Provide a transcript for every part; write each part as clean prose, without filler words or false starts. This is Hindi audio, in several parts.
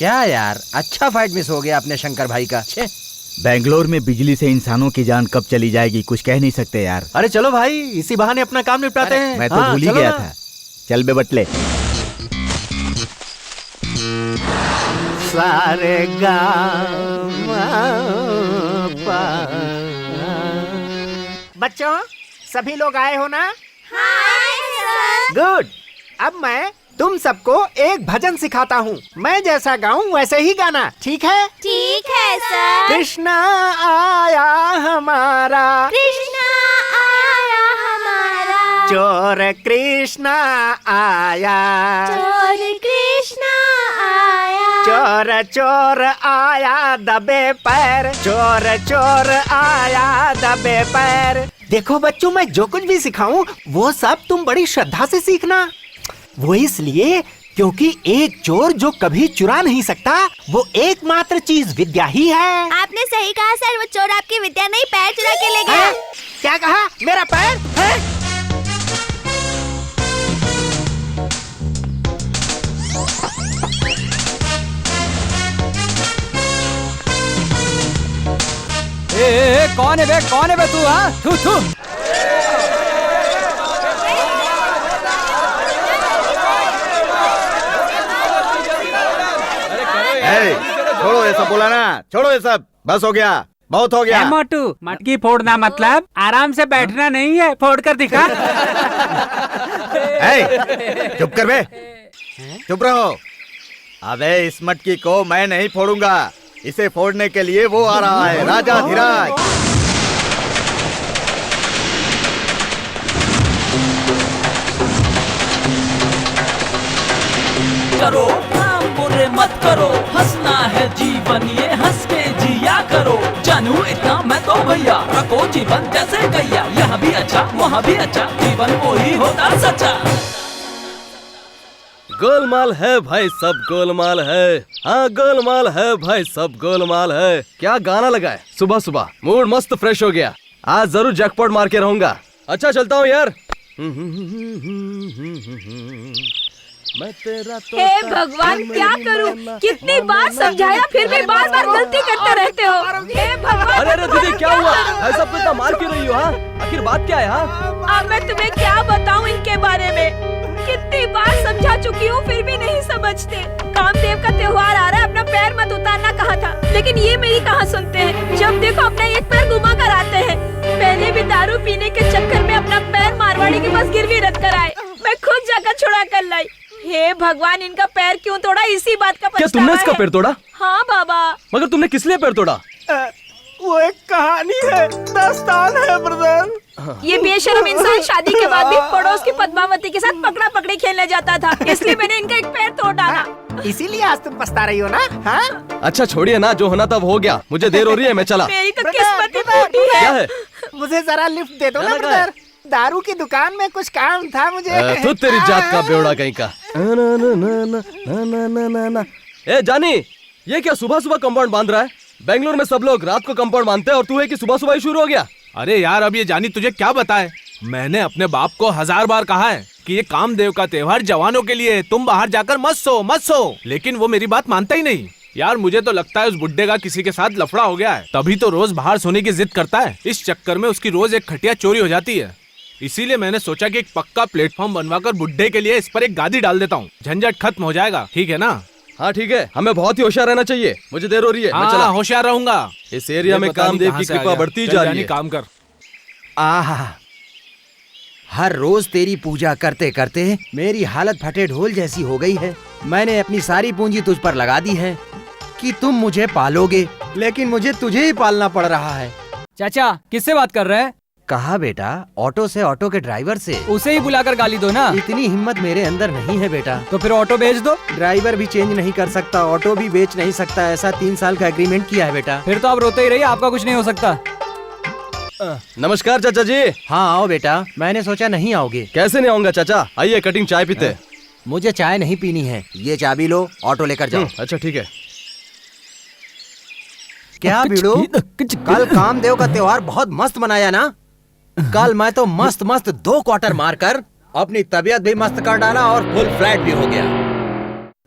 क्या यार, अच्छा फाइट मिस हो गया अपने शंकर भाई का। छे। बेंगलोर में बिजली से इंसानों की जान कब चली जाएगी कुछ कह नहीं सकते यार। अरे चलो भाई, इसी बहाने अपना काम निपटाते हैं। मैं तो भूल ही गया था। चल बे बटले। सारे बच्चों, सभी लोग आए हो ना? Hi sir. गुड। अब मैं तुम सबको एक भजन सिखाता हूँ। मैं जैसा गाऊं वैसे ही गाना, ठीक है? ठीक है सर। कृष्णा आया हमारा, कृष्णा आया हमारा, चोर कृष्णा आया, चोर कृष्णा आया, चोर चोर आया दबे पैर, चोर चोर आया दबे पैर। देखो बच्चों, मैं जो कुछ भी सिखाऊं वो सब तुम बड़ी श्रद्धा से सीखना। वो इसलिए क्योंकि एक चोर जो कभी चुरा नहीं सकता, वो एकमात्र चीज विद्या ही है। आपने सही कहा सर, वो चोर आपकी विद्या नहीं पैर चुरा के ले गया। क्या कहा? मेरा पैर है? कौन है बे? कौन है बे तू? हाँ, थू थू। छोड़ो ये सब, बोला ना, छोड़ो ये सब, बस हो गया, बहुत हो गया। मोटू, मटकी फोड़ना मतलब आराम से बैठना नहीं है, फोड़ कर दिखा। चुप कर बे, चुप रहो। अबे इस मटकी को मैं नहीं फोड़ूंगा, इसे फोड़ने के लिए वो आ रहा है, राजा धीराज। करो काम बुरे मत करो, हंसना है जीवन ये हंस के जिया करो। जानू इतना मैं तो भैया, रखो जीवन जैसे गैया, यहाँ भी अच्छा वहाँ भी अच्छा, जीवन वो ही होता सच्चा। गोलमाल है भाई, सब गोलमाल है। हाँ गोलमाल है भाई, सब गोलमाल है। क्या गाना लगा है सुबह सुबह, मूड मस्त फ्रेश हो गया। आज जरूर जैकपॉट मार के रहूंगा। अच्छा चलता हूँ यार। मैं तेरा तो हे भगवान, क्या करूं? कितनी बार समझाया फिर भी बार बार गलती करते रहते हो। हे भगवान। अरे अरे दीदी क्या हुआ? ऐसा इतना मार क्यों रही हो? हाँ आखिर बात क्या है? हाँ अब मैं तुम्हें क्या बताऊं इनके बारे में? कितनी बार समझा चुकी हूँ फिर भी नहीं समझते। कामदेव का त्योहार आ रहा है, अपना पैर मत उतारना कहा था, लेकिन ये मेरी कहाँ सुनते हैं। जब देखो अपना एक पैर घुमा कर आते हैं। पहले भी दारू पीने के चक्कर में अपना पैर मारवाड़ी के पास गिरवी रख कर आए, मैं खुद जाकर छुड़ा कर लाई। हे भगवान, इनका पैर क्यों तोड़ा? इसी बात का क्या तुमने इसका पैर तोड़ा? हाँ बाबा। मगर तुमने किस लिए पैर तोड़ा? वो एक कहानी है, दास्तान है ब्रदर। ये बेशर्म इंसान शादी के बाद भी पड़ोस की पद्मावती के साथ पकड़ा पकड़ी खेलने जाता था, इसलिए मैंने इनका एक पैर तोड़ डाला। इसीलिए आज तुम पछता रही हो ना? हाँ? अच्छा छोड़िए ना, जो होना तब हो गया। मुझे देर हो रही है, मैं चला। मेरी तो किस्मत ही फूटी है। क्या है? मुझे जरा लिफ्ट दे दो ना ब्रदर, दारू की दुकान में कुछ काम था मुझे। तू तेरी जात का बेवड़ा कहीं का। ए जानी, ये क्या सुबह सुबह कंपाउंड बांध रहा है? बेंगलोर में सब लोग रात को कंपाउंड बांधते हैं और तू है कि सुबह सुबह ही शुरू हो गया। अरे यार, अब ये जानी तुझे क्या बताए? मैंने अपने बाप को 1000 बार कहा है कि ये कामदेव का त्योहार जवानों के लिए, तुम बाहर जाकर मत सो, लेकिन वो मेरी बात मानता ही नहीं। यार मुझे तो लगता है उस बुड्ढे का किसी के साथ लफड़ा हो गया है, तभी तो रोज बाहर सोने की जिद करता है। इस चक्कर में उसकी रोज एक खटिया चोरी हो जाती है। इसीलिए मैंने सोचा कि एक पक्का प्लेटफॉर्म बनवाकर बुड्ढे के लिए इस पर एक गादी डाल देता हूँ, झंझट खत्म हो जाएगा। ठीक है ना? हाँ ठीक है, हमें बहुत ही होशियार रहना चाहिए। मुझे देर हो रही है, मैं चला। होशियार रहूंगा। इस एरिया में कामदेव की कृपा बढ़ती जा रही है। काम कर। आहा, हर रोज तेरी पूजा करते करते मेरी हालत फटे ढोल जैसी हो गई है। मैंने अपनी सारी पूंजी तुझ पर लगा दी है कि तुम मुझे पालोगे, लेकिन मुझे तुझे ही पालना पड़ रहा है। चाचा किससे बात कर रहे हैं? कहा बेटा, ऑटो से, ऑटो के ड्राइवर से। उसे ही बुलाकर गाली दो ना। इतनी हिम्मत मेरे अंदर नहीं है बेटा। तो फिर ऑटो बेच दो। ड्राइवर भी चेंज नहीं कर सकता, ऑटो भी बेच नहीं सकता, ऐसा 3 साल का एग्रीमेंट किया है बेटा। फिर तो आप रोते ही रहिए, आपका कुछ नहीं हो सकता। नमस्कार चाचा जी। हाँ आओ बेटा, मैंने सोचा नहीं आओगे। कैसे नहीं आऊंगा चाचा, आइए कटिंग चाय पीते। मुझे चाय नहीं पीनी है, ये चाबी लो, ऑटो लेकर जाओ। अच्छा ठीक है। क्या बीड़ो, कल कामदेव का त्योहार बहुत मस्त मनाया ना? कल मैं तो मस्त मस्त 2 क्वार्टर मारकर अपनी तबीयत भी मस्त कर डाला और फुल फ्लैट भी हो गया।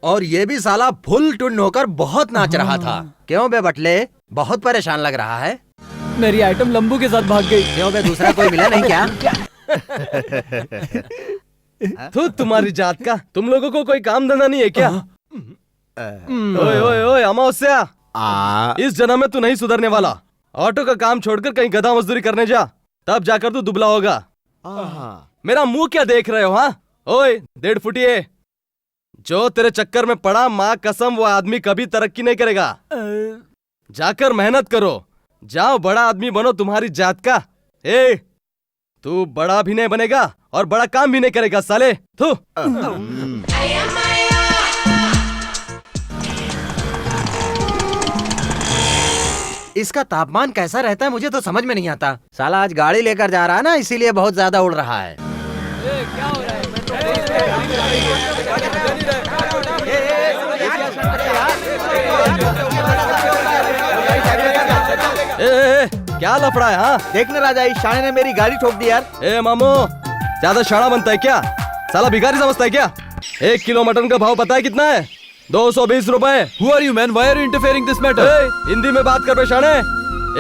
और ये भी साला फुल टुन होकर बहुत नाच रहा था। क्यों बे बटले, बहुत परेशान लग रहा है? मेरी आइटम लंबू के साथ भाग गई। क्यों बे, दूसरा कोई मिला नहीं क्या? तो तुम्हारी जात का, तुम लोगों को कोई काम धंधा नहीं है क्या? ओए ओए ओए अमावस्या, इस जन्म में तू नहीं सुधरने वाला। ऑटो का काम छोड़कर कहीं गधा मजदूरी करने जा, तब जाकर तू दुबला होगा। मेरा मुंह क्या देख रहे हो? हाँ ओए 1.5 फुटिए, जो तेरे चक्कर में पड़ा, माँ कसम वो आदमी कभी तरक्की नहीं करेगा। जाकर मेहनत करो, जाओ बड़ा आदमी बनो तुम्हारी जात का। ए, तू बड़ा भी नहीं बनेगा और बड़ा काम भी नहीं करेगा साले। थू। इसका तापमान कैसा रहता है मुझे तो समझ में नहीं आता। साला आज गाड़ी लेकर जा रहा है ना, इसीलिए बहुत ज्यादा उड़ रहा है। क्या हो रहा है? क्या लफड़ा है? हाँ देखने राजा, इस शाणे ने मेरी गाड़ी ठोक दी यार। ए मामू, ज्यादा शाना बनता है क्या? साला भिखारी समझता है क्या? 1 किलो मटन का भाव पता है कितना है? 220 रुपए। Who are you, man? Why are you interfering this matter? Hindi में बात कर बे शाणे।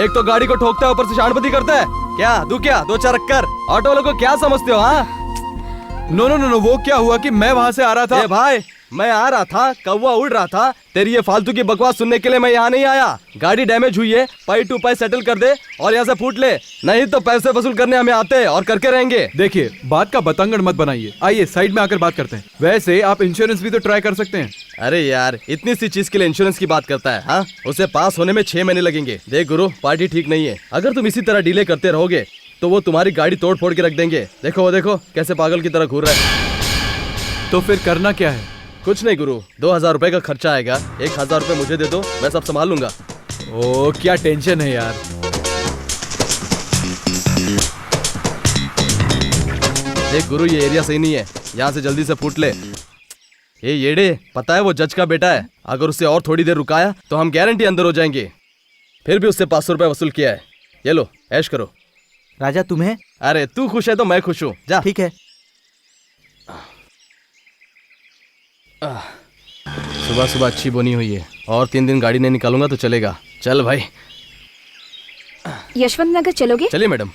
एक तो गाड़ी को ठोकता है, ऊपर से शानपति करता है। क्या दू क्या 2-4 रखकर? ऑटो वालों को क्या समझते हो? हाँ नो नो नो नो, वो क्या हुआ कि मैं वहाँ से आ रहा था। ए भाई, मैं आ रहा था, कौवा उड़ रहा था। तेरी ये फालतू की बकवास सुनने के लिए मैं यहाँ नहीं आया। गाड़ी डैमेज हुई है, पाई टू पाई सेटल कर दे और यहाँ से फूट ले, नहीं तो पैसे वसूल करने हमें आते हैं और करके रहेंगे। देखिए, बात का बतंगड़ मत बनाइए। आइए साइड में आकर बात करते हैं। वैसे आप इंश्योरेंस भी तो ट्राई कर सकते हैं। अरे यार, इतनी सी चीज के लिए इंश्योरेंस की बात करता है? हाँ, उसे पास होने में 6 महीने लगेंगे। देख गुरु, पार्टी ठीक नहीं है। अगर तुम इसी तरह डिले करते रहोगे तो वो तुम्हारी गाड़ी तोड़ फोड़ के रख देंगे। देखो वो देखो कैसे पागल की तरह घूर रहा है। तो फिर करना क्या है? कुछ नहीं गुरु, 2000 रुपए का खर्चा आएगा। 1000 रुपए मुझे दे दो, मैं सब संभाल लूंगा। ओ क्या टेंशन है यार। देख गुरु, ये एरिया सही नहीं है, यहाँ से जल्दी से फूट ले। ये येड़े, पता है वो जज का बेटा है। अगर उससे और थोड़ी देर रुकाया तो हम गारंटी अंदर हो जाएंगे। फिर भी उससे 500 रुपए वसूल किया है। ये लो, ऐश करो। राजा तुम्हें? अरे तू खुश है तो मैं खुश हूँ। जा। ठीक है। सुबह सुबह अच्छी बोनी हुई है, और 3 दिन गाड़ी नहीं निकालूंगा तो चलेगा। चल भाई। यशवंत नगर चलोगे? चलिए मैडम।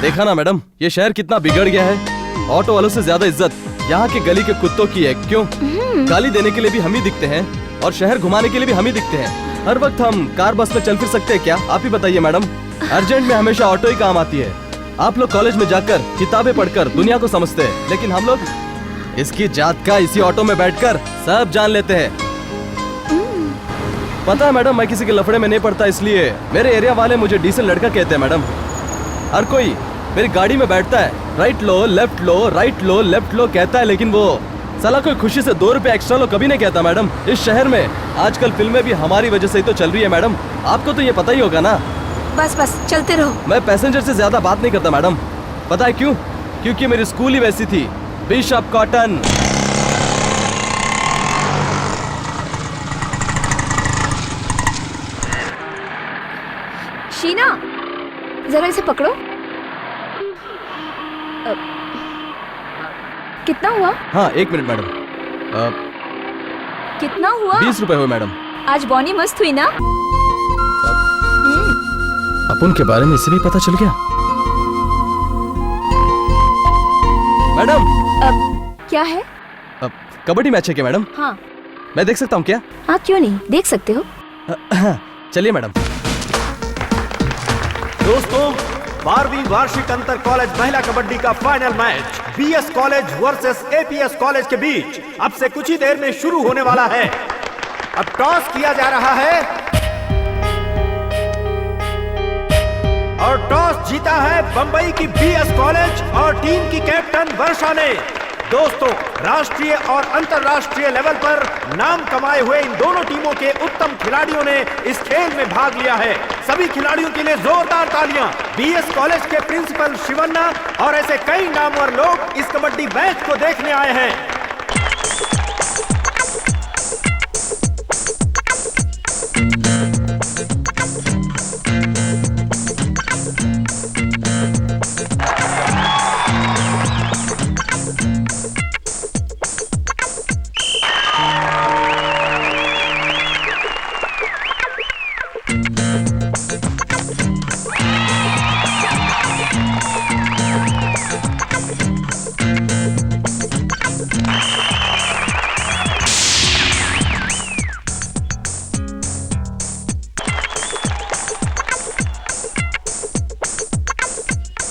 देखा ना मैडम, ये शहर कितना बिगड़ गया है। ऑटो वालों से ज्यादा इज्जत यहाँ के गली के कुत्तों की है। क्यों? गाली देने के लिए भी हम ही दिखते हैं और शहर घुमाने के लिए भी हम ही दिखते हैं। हर वक्त हम कार बस में चल फिर सकते हैं क्या? आप ही बताइए मैडम। अर्जेंट में हमेशा ऑटो ही काम आती है। आप लोग कॉलेज में जाकर किताबें पढ़कर दुनिया को समझते हैं, लेकिन हम लोग इसकी जात का इसी ऑटो में बैठकर सब जान लेते हैं। पता है मैडम, मैं किसी के लफड़े में नहीं पड़ता, इसलिए मेरे एरिया वाले मुझे डीसेंट लड़का कहते हैं मैडम। हर कोई मेरी गाड़ी में बैठता है, राइट लो लेफ्ट लो, राइट लो लेफ्ट लो कहता है, लेकिन वो साला कोई खुशी से 2 रुपए एक्स्ट्रा लो कभी नहीं कहता मैडम। इस शहर में आजकल फिल्में भी हमारी वजह से ही तो चल रही है मैडम। आपको तो ये पता ही होगा ना। बस बस चलते रहो। मैं पैसेंजर से ज्यादा बात नहीं करता मैडम। पता है क्यों? क्योंकि मेरी स्कूल ही वैसी थी, बिशप कॉटन। शीना, जरा इसे पकड़ो। कितना हुआ? हाँ 1 मिनट मैडम। कितना हुआ? 20 रुपए हुए मैडम। आज बॉनी मस्त हुई ना? अपन के बारे में इसे भी पता चल गया मैडम। क्या है? कबड्डी मैच है क्या मैडम? हाँ। मैं देख सकता हूँ क्या? हाँ क्यों नहीं, देख सकते हो। चलिए मैडम। दोस्तों, 12वीं वार्षिक अंतर कॉलेज महिला कबड्डी का final match BS college versus APS college के बीच अब से कुछ ही देर में शुरू होने वाला है। अब टॉस किया जा रहा है और टॉस जीता है बंबई की बीएस कॉलेज और टीम की कैप्टन वर्षा ने। दोस्तों, राष्ट्रीय और अंतर्राष्ट्रीय लेवल पर नाम कमाए हुए इन दोनों टीमों के उत्तम खिलाड़ियों ने इस खेल में भाग लिया है। सभी खिलाड़ियों के लिए जोरदार तालियां। बीएस कॉलेज के प्रिंसिपल शिवन्ना और ऐसे कई नामवर लोग इस कबड्डी मैच को देखने आए हैं।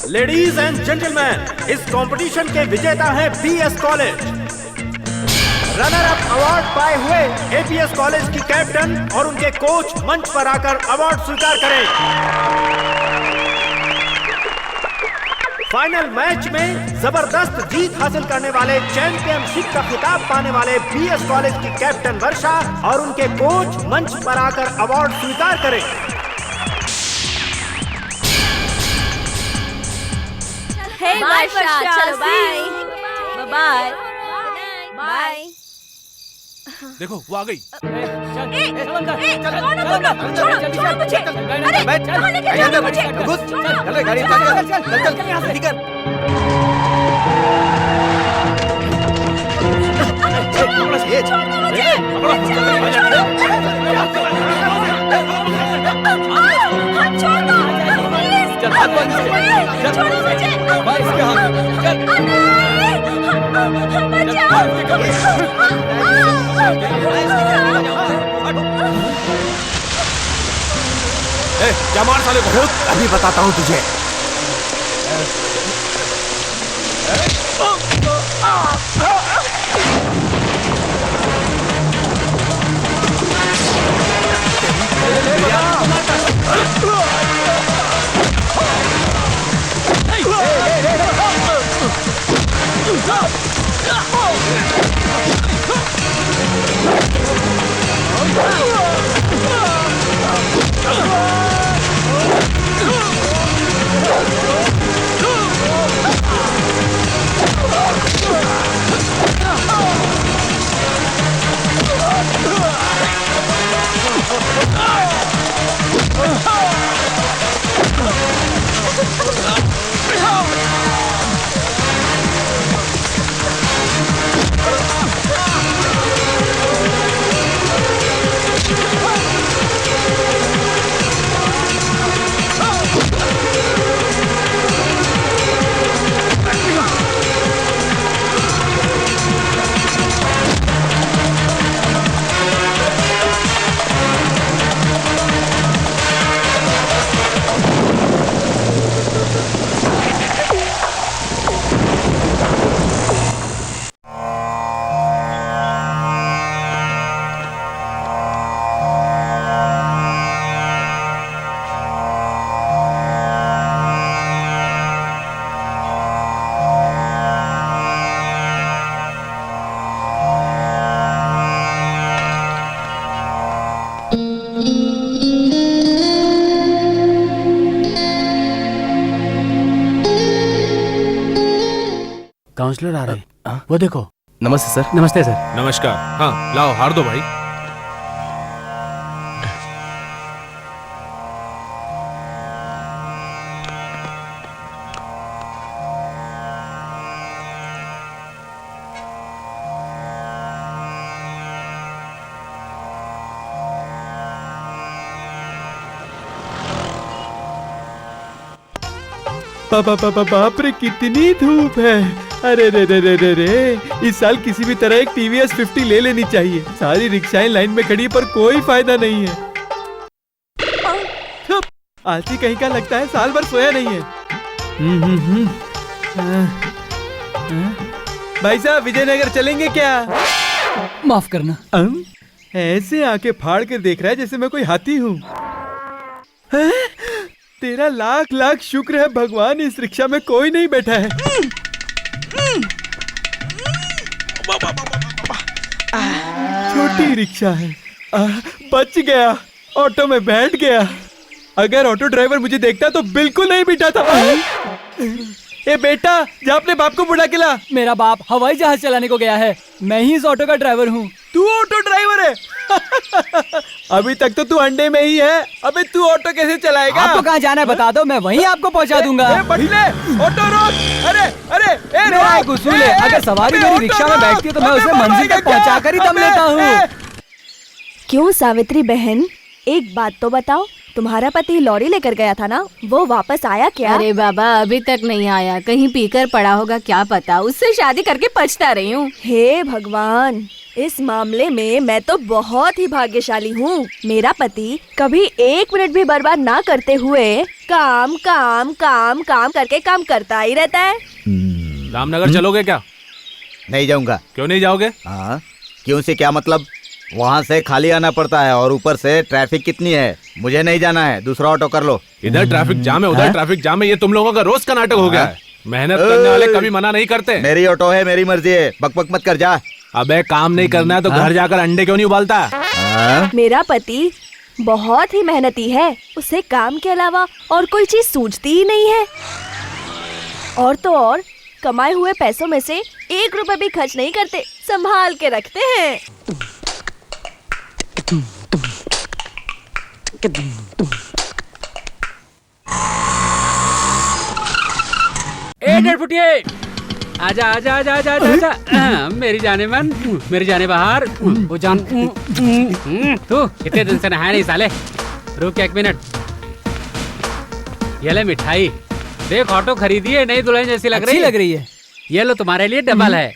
लेडीज एंड जेंटलमैन, इस कंपटीशन के विजेता हैं BS college. Runner up award पाए हुए एपीएस कॉलेज की कैप्टन और उनके कोच मंच पर आकर अवार्ड स्वीकार करें। फाइनल मैच में जबरदस्त जीत हासिल करने वाले, चैंपियनशिप का खिताब पाने वाले बीएस कॉलेज की कैप्टन वर्षा और उनके कोच मंच पर आकर अवार्ड स्वीकार करें। हे वर्षा, चलो बाय बाय बाय। देखो वो आ गई। छोड़ो मुझे। अरे कहाँ लेके जा रहे हो मुझे? चल गाड़ी चल निकल। क्या मार साले को? अभी बताता हूँ तुझे। काउंसलर आ रहे हैं, वो देखो। नमस्ते सर। नमस्ते सर। नमस्कार। हाँ लाओ हार दो भाई। बाप रे कितनी धूप है। अरे रे रे रे रे रे, इस साल किसी भी तरह एक टीवीएस 50 ले लेनी चाहिए। सारी रिक्शाएं लाइन में खड़ी पर कोई फायदा नहीं है। आलसी कहीं का लगता है, साल भर सोया नहीं है। भाई साहब विजयनगर चलेंगे क्या? माफ करना। ऐसे आंखें फाड़ कर देख रहा है जैसे मैं कोई हाथी हूँ। तेरा लाख लाख शुक्र है भगवान, इस रिक्शा में कोई नहीं बैठा है। छोटी रिक्शा है। बच गया, ऑटो में बैठ गया। अगर ऑटो ड्राइवर मुझे देखता तो बिल्कुल नहीं बिठाता। ए बेटा, जा अपने बाप को बुला के ला। मेरा बाप हवाई जहाज चलाने को गया है, मैं ही इस ऑटो का ड्राइवर हूँ। तू ऑटो ड्राइवर है? अभी तक तो तू अंडे में ही है। अबे तू ऑटो कैसे चलाएगा? आपको कहाँ जाना है बता दो, मैं वहीं आपको पहुँचा दूंगा। बढ़िले, ऑटो रोक। अरे अरे मेरा एक उसूल है, अगर सवारी मेरी रिक्शा में बैठती है तो मैं उसे मंजिल तक पहुँचा कर ही दम लेता हूँ। क्यों सावित्री बहन, एक बात तो बताओ, तुम्हारा पति लॉरी लेकर गया था ना, वो वापस आया क्या? अरे बाबा अभी तक नहीं आया, कहीं पीकर पड़ा होगा क्या पता। उससे शादी करके पछता रही हूँ। हे भगवान, इस मामले में मैं तो बहुत ही भाग्यशाली हूँ। मेरा पति कभी 1 मिनट भी बर्बाद ना करते हुए काम काम काम काम करके काम करता ही रहता है। रामनगर चलोगे क्या? नहीं जाऊंगा। क्यों नहीं जाओगे? हाँ, क्यों से क्या मतलब? वहाँ से खाली आना पड़ता है और ऊपर से ट्रैफिक कितनी है। मुझे नहीं जाना है, दूसरा ऑटो कर लो। इधर ट्रैफिक जाम है, उधर ट्रैफिक जाम है, ये तुम लोगों का रोज का नाटक हो गया है। मेहनत करने वाले कभी मना नहीं करते। मेरी ऑटो है, मेरी मर्जी है, बकबक मत कर जा। अबे काम नहीं करना है तो घर जाकर अंडे क्यों नहीं उबालता? मेरा पति बहुत ही मेहनती है, उसे काम के अलावा और कोई चीज सूझती ही नहीं है। और तो और कमाए हुए पैसों में से 1 रुपए भी खर्च नहीं करते, संभाल के रखते हैं। ए 1.5 फुटिए, आजा आजा आजा आजा आजा आजा। मेरी जाने मन, मेरी जाने बाहर, वो जान। तू कितने दिन से नहाया नहीं साले? रुक 1 मिनट। ये ले मिठाई देख, ऑटो खरीदी है, नई दुल्हन जैसी लग रही है। ये लो तुम्हारे लिए डबल है।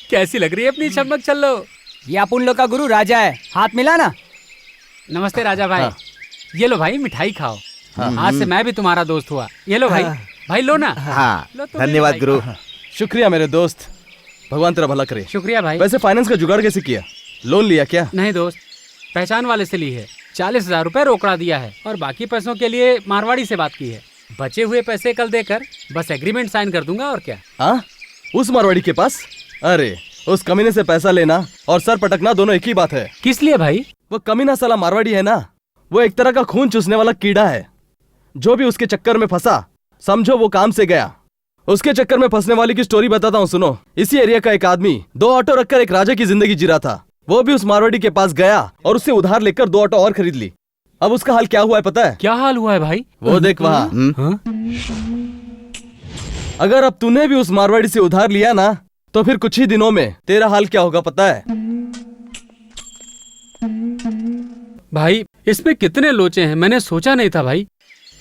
कैसी लग रही है अपनी चमक? चलो, ये अपन लोग का गुरु राजा है, हाथ मिला ना। नमस्ते राजा भाई। ये लो भाई मिठाई खाओ, आज से मैं भी तुम्हारा दोस्त हुआ। ये लो भाई, भाई लो ना। हाँ, लो तुम धन्यवाद भी गुरु। शुक्रिया मेरे दोस्त, भगवान तेरा भला करे। शुक्रिया भाई। वैसे फाइनेंस का जुगाड़ कैसे किया? लोन लिया क्या? नहीं दोस्त, पहचान वाले से ली है। 40,000 रुपए रोकड़ा दिया है और बाकी पैसों के लिए मारवाड़ी से बात की है। बचे हुए पैसे कल देकर बस एग्रीमेंट साइन कर दूंगा और क्या। हाँ, उस मारवाड़ी के पास? अरे उस कमीने से पैसा लेना और सर पटकना दोनों एक ही बात है। किस लिए भाई? वो कमीना साला मारवाड़ी है ना, वो एक तरह का खून चूसने वाला कीड़ा है। जो भी उसके चक्कर में फंसा समझो वो काम से गया। उसके चक्कर में फंसने वाली की स्टोरी बताता हूँ, सुनो। इसी एरिया का एक आदमी 2 ऑटो रखकर एक राजा की जिंदगी जी रहा था। वो भी उस मारवाड़ी के पास गया और उससे उधार लेकर 2 ऑटो और खरीद ली। अब उसका हाल क्या हुआ है पता है? क्या हाल हुआ है भाई? वो देख वहाँ। अगर अब तूने भी उस मारवाड़ी से उधार लिया ना तो फिर कुछ ही दिनों में तेरा हाल क्या होगा पता है? भाई इसमें कितने लोचे हैं, मैंने सोचा नहीं था भाई।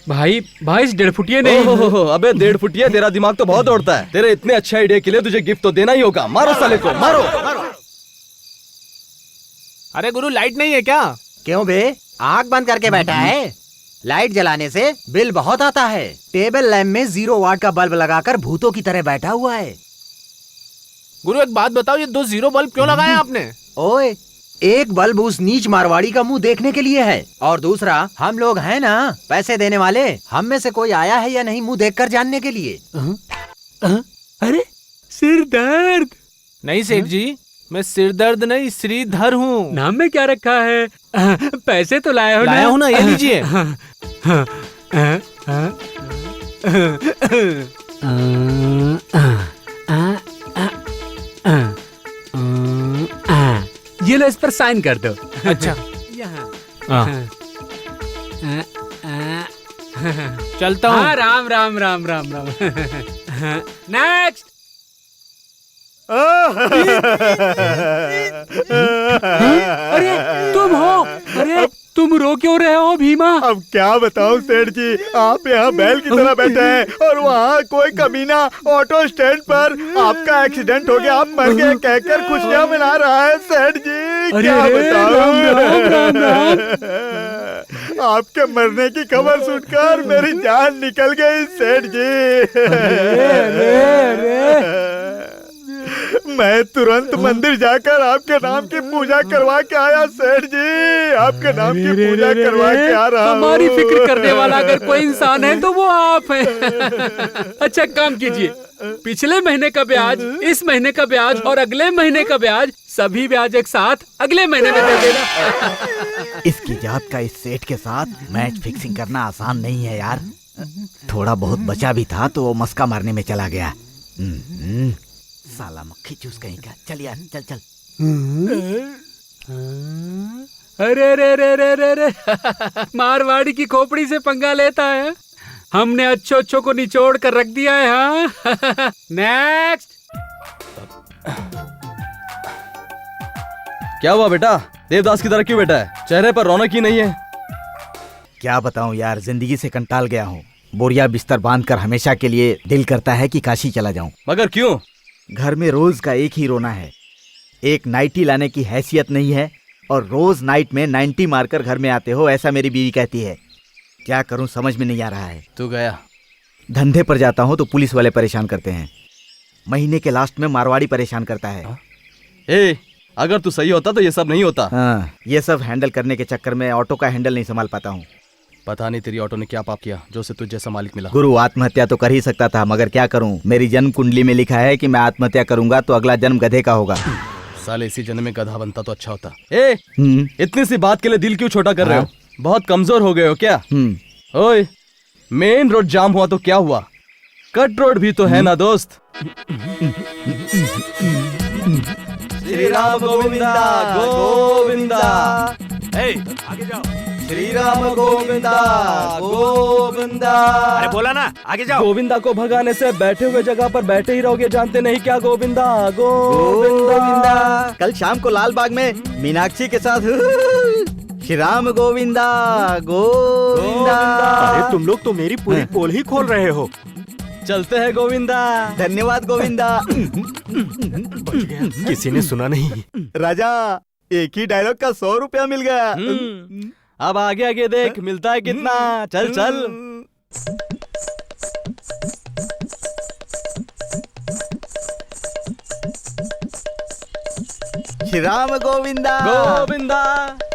भाई 1.5 फुटिए नहीं। अबे 1.5 फुटिया, तेरा दिमाग तो बहुत दौड़ता है। तेरे इतने अच्छे आइडिया के लिए तुझे गिफ्ट तो देना ही होगा। मारो साले को, मारो। अरे गुरु लाइट नहीं है क्या? क्यों बे, आँख बंद करके बैठा है? लाइट जलाने से बिल बहुत आता है। टेबल लैम्प में 0 वाट का बल्ब लगाकर भूतों की तरह बैठा हुआ है। गुरु एक बात बताओ, ये 2 0 बल्ब क्यों लगाए आपने? ओए, एक बल्ब उस नीच मारवाड़ी का मुंह देखने के लिए है और दूसरा हम लोग हैं ना पैसे देने वाले, हम में से कोई आया है या नहीं मुंह देखकर जानने के लिए। अरे सिर दर्द नहीं सेठ जी, मैं सिर दर्द नहीं श्रीधर हूँ। नाम में क्या रखा है? पैसे तो लाया हो ना? लाया हूँ ना, ये लीजिए। ये लो, इस पर साइन कर दो। अच्छा चलता हूँ। हाँ, राम राम राम राम राम। नेक्स्ट। अरे तुम हो? अरे तुम रो क्यों रहे हो भीमा? अब क्या बताऊं सेठ जी, आप यहाँ बैल की तरह बैठे हैं और वहाँ कोई कमीना ऑटो स्टैंड पर आपका एक्सीडेंट हो गया, आप मर गए कहकर खुशियाँ मना रहा है सेठ जी। क्या बताऊं? आपके मरने की खबर सुनकर मेरी जान निकल गई सेठ जी। मैं तुरंत मंदिर जाकर आपके नाम की पूजा करवा के आया सेठ जी, आपके नाम की पूजा करवा के आ रहा हूँ। हमारी फिक्र करने वाला अगर कोई इंसान है तो वो आप हैं। अच्छा काम कीजिए, पिछले महीने का ब्याज, इस महीने का ब्याज और अगले महीने का ब्याज, सभी ब्याज एक साथ अगले महीने में दे देना। इसकी जात का इस सेठ के साथ मैच फिक्सिंग करना आसान नहीं है यार। थोड़ा बहुत बचा भी था तो वो मस्का मारने में चला गया। साला मक्खी चूस कहीं का। चल यार, चल चल। अरे रे रे रे रे रे, मारवाड़ी की खोपड़ी से पंगा लेता है। हमने अच्छो अच्छो को निचोड़ कर रख दिया है। हाँ नेक्स्ट। क्या हुआ बेटा, देवदास की तरह क्यों बैठा है? चेहरे पर रौनक ही नहीं है। क्या बताऊं यार, जिंदगी से कंटाल गया हूँ। बोरिया बिस्तर बांधकर हमेशा के लिए दिल करता है कि काशी चला जाऊं। मगर क्यों? घर में रोज का एक ही रोना है। एक नाइटी लाने की हैसियत नहीं है और रोज नाइट में 90 मारकर घर में आते हो, ऐसा मेरी बीवी कहती है। क्या करूं समझ में नहीं आ रहा है। तू गया? धंधे पर जाता हूं तो पुलिस वाले परेशान करते हैं, महीने के लास्ट में मारवाड़ी परेशान करता है। ए, अगर तू सही होता तो ये सब नहीं होता। हाँ, ये सब हैंडल करने के चक्कर में ऑटो का हैंडल नहीं संभाल पाता हूँ। पता नहीं तेरी ऑटो ने क्या पाप किया जो से तुझ जैसा मालिक मिला। गुरु, आत्महत्या तो कर ही सकता था, मगर क्या करूं, मेरी जन्म कुंडली में लिखा है कि मैं आत्महत्या करूंगा तो अगला जन्म गधे का होगा। साले इसी जन्म में गधा बनता तो अच्छा होता। ए, इतनी सी बात के लिए दिल क्यों छोटा कर रहे हो? बहुत कमजोर हो गए हो क्या? ओए, मेन रोड जाम हुआ तो क्या हुआ, कट रोड भी तो है ना दोस्त। श्री राम गोविंदा गोविंदा। आगे जाओ। श्री राम गोविंदा गोविंदा। अरे बोला ना, आगे जाओ। गोविंदा को भगाने से बैठे हुए जगह पर बैठे ही रहोगे, जानते नहीं क्या? गोविंदा गोविंदा। कल शाम को लाल बाग में मीनाक्षी के साथ श्री राम गोविंदा गोविंदा। अरे तुम लोग तो मेरी पूरी पोल ही खोल रहे हो। चलते हैं गोविंदा। धन्यवाद गोविंदा। किसी ने सुना नहीं। राजा, एक ही डायलॉग का 100 रुपया मिल गया। अब आगे आगे देख मिलता है कितना। चल चल। श्री राम गोविंदा गोविंदा।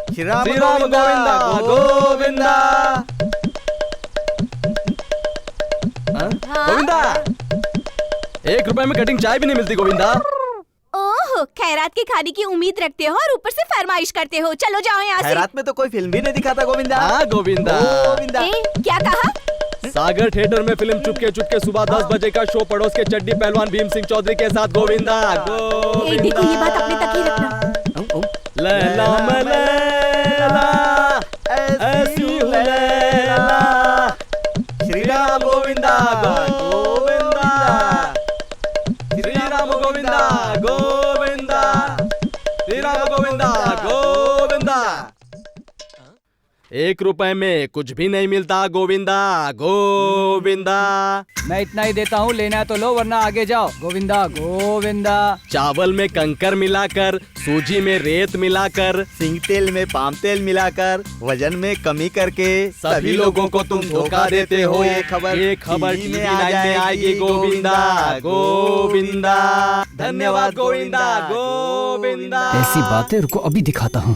श्री राम गोविंदा गोविंदा। गोविंदा, 1 रुपए में कटिंग चाय भी नहीं मिलती गोविंदा। ओह, खैरात के खाने की उम्मीद रखते हो और ऊपर से फरमाइश करते हो। चलो जाओ यहाँ से। खैरात में तो कोई फिल्म भी नहीं दिखाता गोविंदा। हाँ गोविंदा। गोविंदा। क्या कहा? सागर थिएटर में फिल्म चुपके चुपके सुबह 10 बजे का शो पड़ोस के चड्डी पहलवान भीम सिंह चौधरी के साथ। गोविंदा गोविंदा। देखो, ये बात अपने तक ही रखना। लैला मलैला ऐसी लैला। श्री राम गोविंदा गोविंदा। श्री राम गोविंदा गोविंदा। श्री राम गोविंदा गोविंदा। 1 रुपए में कुछ भी नहीं मिलता गोविंदा गोविंदा। मैं इतना ही देता हूँ, लेना है तो लो वरना आगे जाओ। गोविंदा गोविंदा। चावल में कंकर मिलाकर, सूजी में रेत मिलाकर, सिंग तेल में पाम तेल मिलाकर, वजन में कमी करके सभी लोगों को तुम धोखा देते हो। ये खबर टीवी में आएगी गोविंदा गोविंदा। धन्यवाद गोविंदा गोविंदा। ऐसी बातें रुको अभी दिखाता हूँ।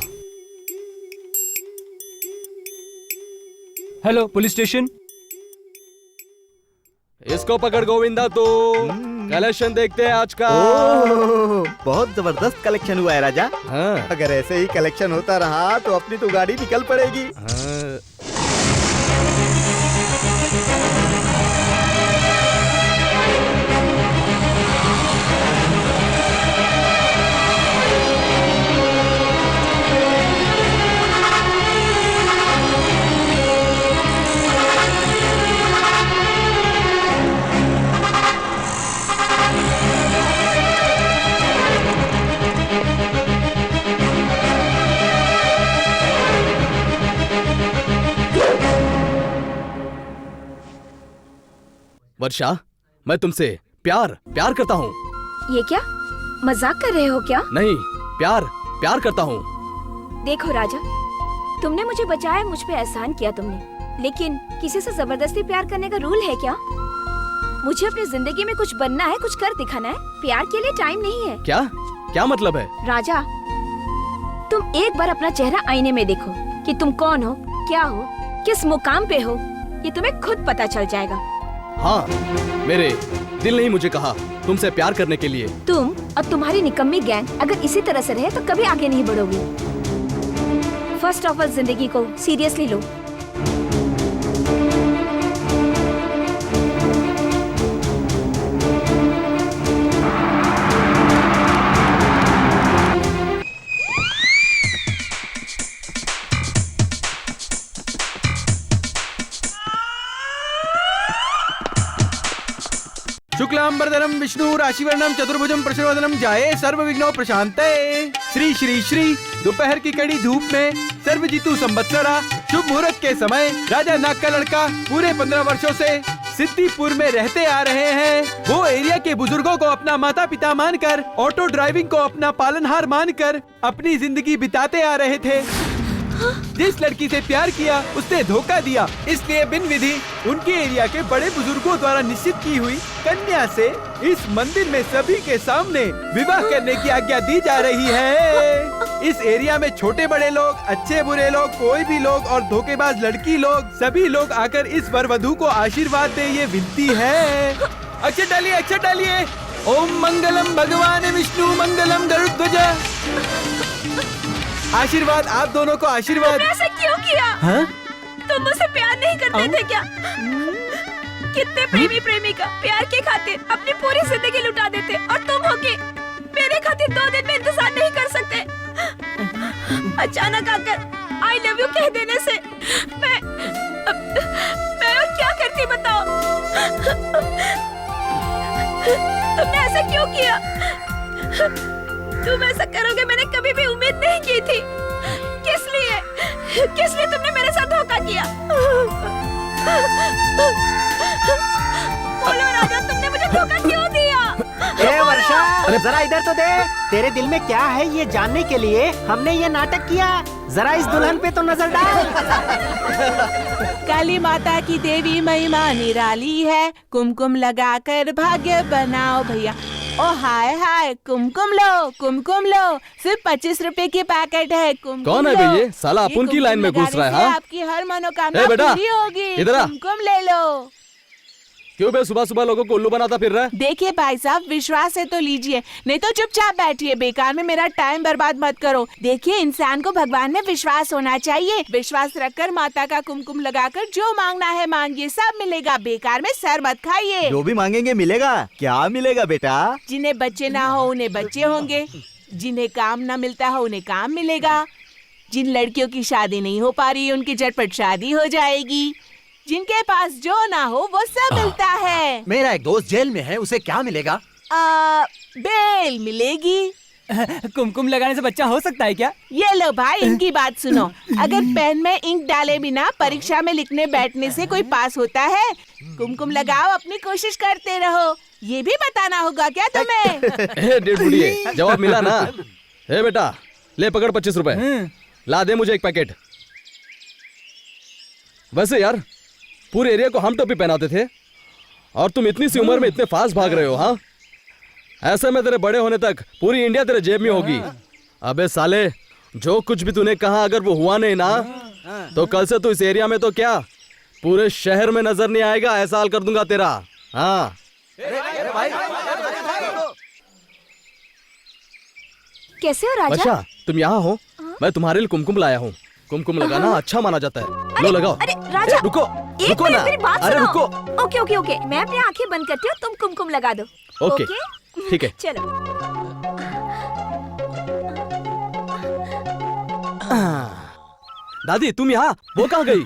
Hello police station. इसको पकड़ गोविंदा। तो कलेक्शन देखते हैं आज का। बहुत जबरदस्त कलेक्शन हुआ है राजा। हाँ। अगर ऐसे ही कलेक्शन होता रहा तो अपनी तो गाड़ी निकल पड़ेगी। हाँ। वर्षा, मैं तुमसे प्यार करता हूँ। ये क्या मजाक कर रहे हो क्या? नहीं, प्यार करता हूँ। देखो राजा, तुमने मुझे बचाया, मुझ पे एहसान किया तुमने, लेकिन किसी से जबरदस्ती प्यार करने का रूल है क्या? मुझे अपनी जिंदगी में कुछ बनना है, कुछ कर दिखाना है। प्यार के लिए टाइम नहीं है। क्या मतलब है? राजा, तुम एक बार अपना चेहरा आईने में देखो कि तुम कौन हो, क्या हो, किस मुकाम पे हो, ये तुम्हें खुद पता चल जाएगा। हाँ, मेरे दिल ने मुझे कहा तुमसे प्यार करने के लिए। तुम और तुम्हारी निकम्मी गैंग अगर इसी तरह से रहे तो कभी आगे नहीं बढ़ोगे। फर्स्ट ऑफ ऑल जिंदगी को सीरियसली लो। शुक्लांबरधरम विष्णु राशिवर्णम चतुर्भुजम प्रसन्नवदनम जाये सर्व विघ्नों प्रशांते। श्री श्री श्री। दोपहर की कड़ी धूप में सर्वजितु संवत्सरा शुभ मुहूर्त के समय राजा नाग का लड़का पूरे 15 वर्षों से सिद्दीपुर में रहते आ रहे हैं। वो एरिया के बुजुर्गों को अपना माता पिता मानकर, ऑटो ड्राइविंग को अपना पालनहार मानकर अपनी जिंदगी बिताते आ रहे थे। जिस लड़की से प्यार किया उसने धोखा दिया, इसलिए बिन विधि उनके एरिया के बड़े बुजुर्गों द्वारा निश्चित की हुई कन्या से इस मंदिर में सभी के सामने विवाह करने की आज्ञा दी जा रही है। इस एरिया में छोटे बड़े लोग, अच्छे बुरे लोग, कोई भी लोग और धोखेबाज लड़की लोग, सभी लोग आकर इस वर वधू को आशीर्वाद दे, ये विनती है। अक्षर डालिए, अक्षर डालिए। ओम मंगलम भगवान विष्णु मंगलम गरुड़ध्वज। आशीर्वाद, आप दोनों को आशीर्वाद। तुमने ऐसा क्यों किया? हाँ? तुम मुझसे प्यार नहीं करते थे क्या? कितने प्रेमी प्रेमिका प्यार के खातिर अपनी पूरी जिंदगी लुटा देते, और तुम हो के मेरे खातिर 2 दिन में इंतजार नहीं कर सकते। अचानक आकर आई लव यू कह देने से मैं और क्या करती बताओ? तुमने ऐसा क्यों किया? तुम ऐसा करोगे मैंने कभी भी उम्मीद नहीं की थी। किस लिए तुमने मेरे साथ धोखा किया? बोलो राजा, तुमने मुझे धोखा क्यों दिया? ए वर्षा, जरा इधर तो दे। तेरे दिल में क्या है ये जानने के लिए हमने ये नाटक किया। जरा इस दुल्हन पे तो नजर डाल। काली माता की देवी महिमा निराली है, कुमकुम लगाकर भाग्य बनाओ भैया। ओ हाय हाय, कुमकुम लो, सिर्फ 25 रुपए की पैकेट है। कुमकुम कौन है भैया? साला अपन की लाइन में घुस रहा है। आपकी हर मनोकामना पूरी होगी। इधर आ। कुमकुम ले लो। क्यों बे सुबह सुबह लोगों को उल्लू बनाता फिर रहा है? देखिए भाई साहब, विश्वास है तो लीजिए, नहीं तो चुपचाप बैठिए। बेकार में मेरा टाइम बर्बाद मत करो। देखिए, इंसान को भगवान में विश्वास होना चाहिए। विश्वास रखकर माता का कुमकुम लगाकर जो मांगना है मांगिए, सब मिलेगा। बेकार में सर मत खाइए। जो भी मांगेंगे मिलेगा। क्या मिलेगा बेटा? जिन्हें बच्चे ना हो उन्हें बच्चे होंगे, जिन्हें काम ना मिलता हो उन्हें काम मिलेगा, जिन लड़कियों की शादी नहीं हो पा रही उनकी झटपट शादी हो जाएगी, जिनके पास जो ना हो वो सब मिलता है। मेरा एक दोस्त जेल में है, उसे क्या मिलेगा? बेल मिलेगी। कुमकुम लगाने से बच्चा हो सकता है क्या? ये लो भाई, इनकी बात सुनो। अगर पेन में इंक डाले बिना परीक्षा में लिखने बैठने से कोई पास होता है? कुमकुम लगाओ, अपनी कोशिश करते रहो। ये भी बताना होगा क्या तुम्हें? जवाब मिला ना? हे बेटा, ले पकड़ 25 रुपए। ला दे मुझे एक पैकेट। वैसे यार, पूरे एरिया को हम टोपी पहनाते थे और तुम इतनी सी उम्र में इतने फास्ट भाग रहे हो। हाँ, ऐसे में तेरे बड़े होने तक पूरी इंडिया तेरे जेब में होगी। अबे साले, जो कुछ भी तूने कहा अगर वो हुआ नहीं ना, तो कल से तू इस एरिया में तो क्या पूरे शहर में नजर नहीं आएगा। ऐसा हाल कर दूंगा तेरा। हाँ, कैसे हो राजा? अच्छा तुम यहाँ हो? मैं तुम्हारे लिए कुमकुम लाया हूँ। कुमकुम लगाना अच्छा माना जाता है। लो लगाओ। अरे राजा, रुको एक रुको मिनट, ना। मेरी बात अरे सुनो। रुको। ओके ओके ओके, मैं अपनी आंखें बंद करती हूँ, तुम कुमकुम लगा दो। ओके, ठीक है। चलो। दादी तुम यहाँ, वो कहाँ गई?